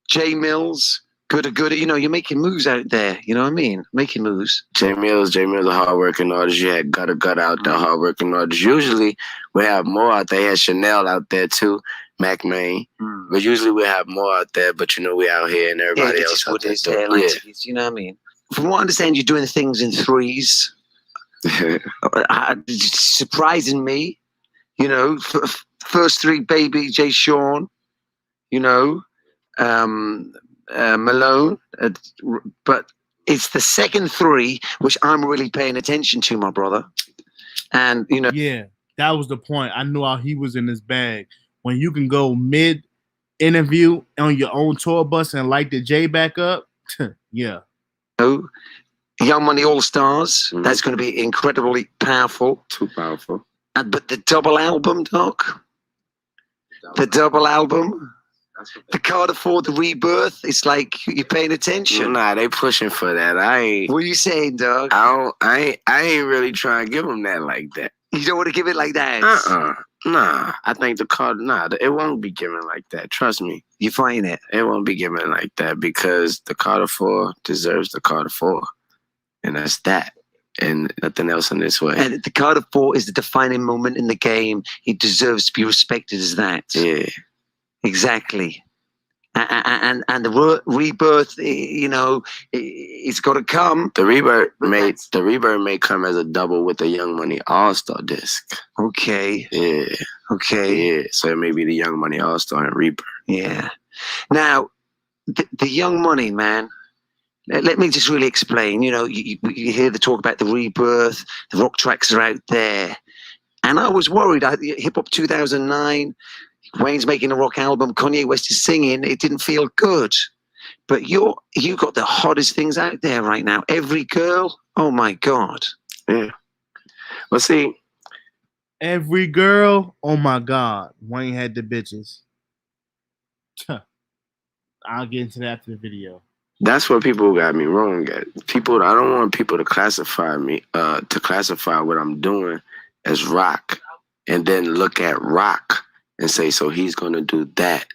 S10: Jay Mills, good. You're making moves out there. You know what I mean? Making moves.
S9: Jay Mills, a hardworking artist. You had Gut out there, hardworking artist. Usually we have more out there. You had Chanel out there too, Mac Main. But usually we have more out there. But we out here and everybody else out there.
S10: You know what I mean? From what I understand, you're doing things in threes. Surprising me. First three, Baby, Jay Sean. Malone, but it's the second three which I'm really paying attention to, my brother. And
S1: yeah, that was the point. I knew how he was in his bag when you can go mid interview on your own tour bus and light the J back up. Yeah.
S10: Oh, Young Money All Stars. That's going to be incredibly powerful.
S9: Too powerful.
S10: But the double album, Doc. The double album. The Carter Ford, the Rebirth. It's like you're paying attention.
S9: Nah, they pushing for that. I ain't.
S10: What are you saying, Doc?
S9: I ain't really trying to give them that like that.
S10: You don't want to give it like that.
S9: Nah, I think the Carter. Nah, it won't be given like that. Trust me.
S10: You find it?
S9: It won't be given like that because the Carter 4 deserves the Carter 4, and that's that. And nothing else in this way.
S10: And the Carter 4 is the defining moment in the game. He deserves to be respected as that.
S9: Yeah.
S10: Exactly. And the rebirth, you know, it's got to come.
S9: The rebirth may come as a double with the Young Money All-Star disc.
S10: Okay.
S9: Yeah.
S10: Okay.
S9: Yeah. So it may be the Young Money All-Star and Rebirth.
S10: Yeah. Now, the Young Money, man. Let me just really explain. You know, you hear the talk about the rebirth. The rock tracks are out there, and I was worried. Hip Hop 2009. Wayne's making a rock album. Kanye West is singing. It didn't feel good. But you got the hottest things out there right now. Every girl. Oh my God.
S9: Yeah. Well, see.
S1: Every girl. Oh my God. Wayne had the bitches. I'll get into that after the video.
S9: That's what people got me wrong at. I don't want people to classify me, to classify what I'm doing as rock, and then look at rock and say, so he's gonna do that.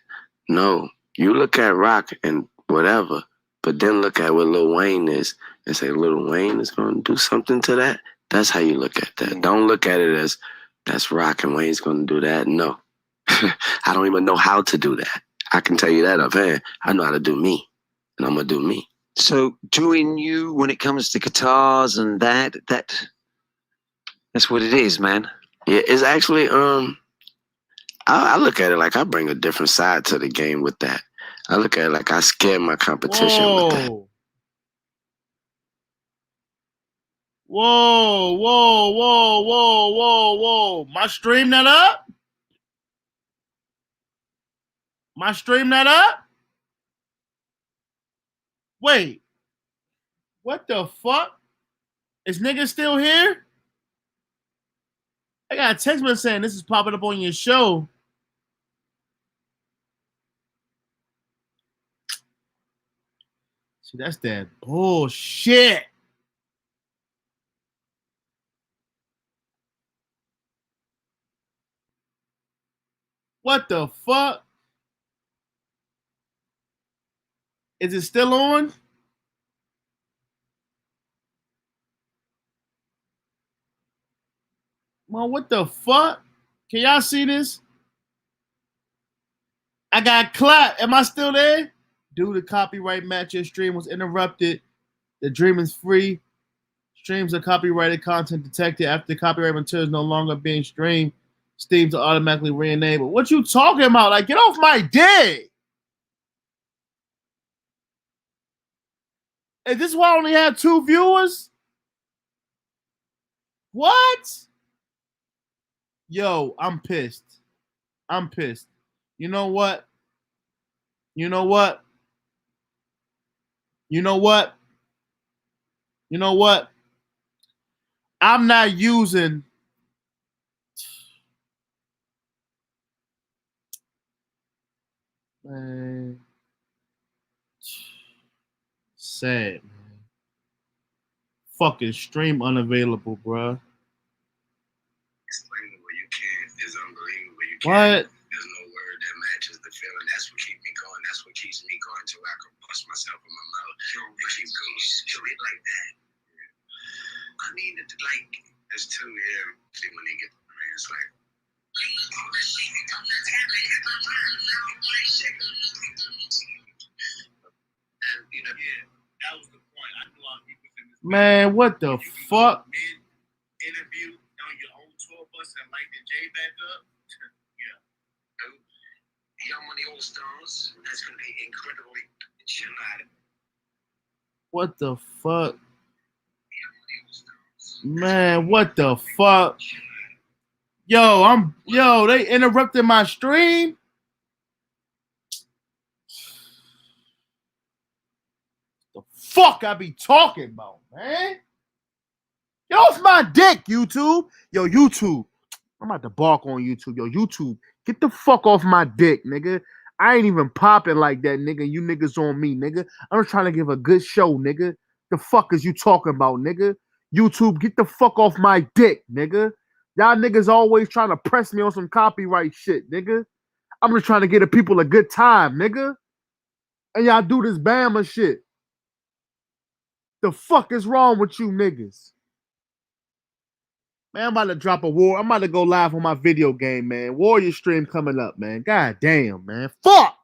S9: No, you look at rock and whatever, but then look at what Lil Wayne is and say, Lil Wayne is gonna do something to that. That's how you look at that. Don't look at it as that's rock and Wayne's gonna do that. No, I don't even know how to do that. I can tell you that offhand. I know how to do me. And I'm gonna do me.
S10: So doing you when it comes to guitars and that's what it is, man.
S9: Yeah, it's actually I look at it like I bring a different side to the game with that. I look at it like I scare my competition with that.
S1: Whoa. My stream that up? Wait, what the fuck? Is niggas still here? I got a text message saying this is popping up on your show. See, that's that bullshit. What the fuck? Is it still on? Well, what the fuck? Can y'all see this? I got clapped. Am I still there? Due to copyright match, your stream was interrupted. The dream is free. Streams of copyrighted content detected after the copyright material is no longer being streamed. Streams are automatically re-enabled. What you talking about? Like, get off my dick. Is this why I only have 2 viewers? What? Yo, I'm pissed. You know what? I'm not using man. Sad, man. Fucking stream unavailable, bruh.
S9: Explain what you can is unbelievable. You
S1: What?
S9: There's no word that matches the feeling. That's what keeps me going. That's what keeps me going till I can bust myself in my mouth. You keep going. Kill it like that. I mean, that's too, yeah. See, when they get the man, it's like, and, you know, yeah, that was the point. I knew I was in this.
S1: Man, what the fuck?
S9: Interview on your own tour bus and light the J back up. Yeah. Young Money All Stars. That's gonna be incredibly dramatic.
S1: What the fuck? Man, what the fuck? Yo, they interrupted my stream. The fuck I be talking about, man? Get off my dick, YouTube. Yo, YouTube. I'm about to bark on YouTube. Yo, YouTube, get the fuck off my dick, nigga. I ain't even popping like that, nigga. You niggas on me, nigga. I'm trying to give a good show, nigga. The fuck is you talking about, nigga? YouTube, get the fuck off my dick, nigga. Y'all niggas always trying to press me on some copyright shit, nigga. I'm just trying to get the people a good time, nigga. And y'all do this Bama shit. The fuck is wrong with you niggas? Man, I'm about to drop a war. I'm about to go live on my video game, man. Warrior stream coming up, man. God damn, man. Fuck!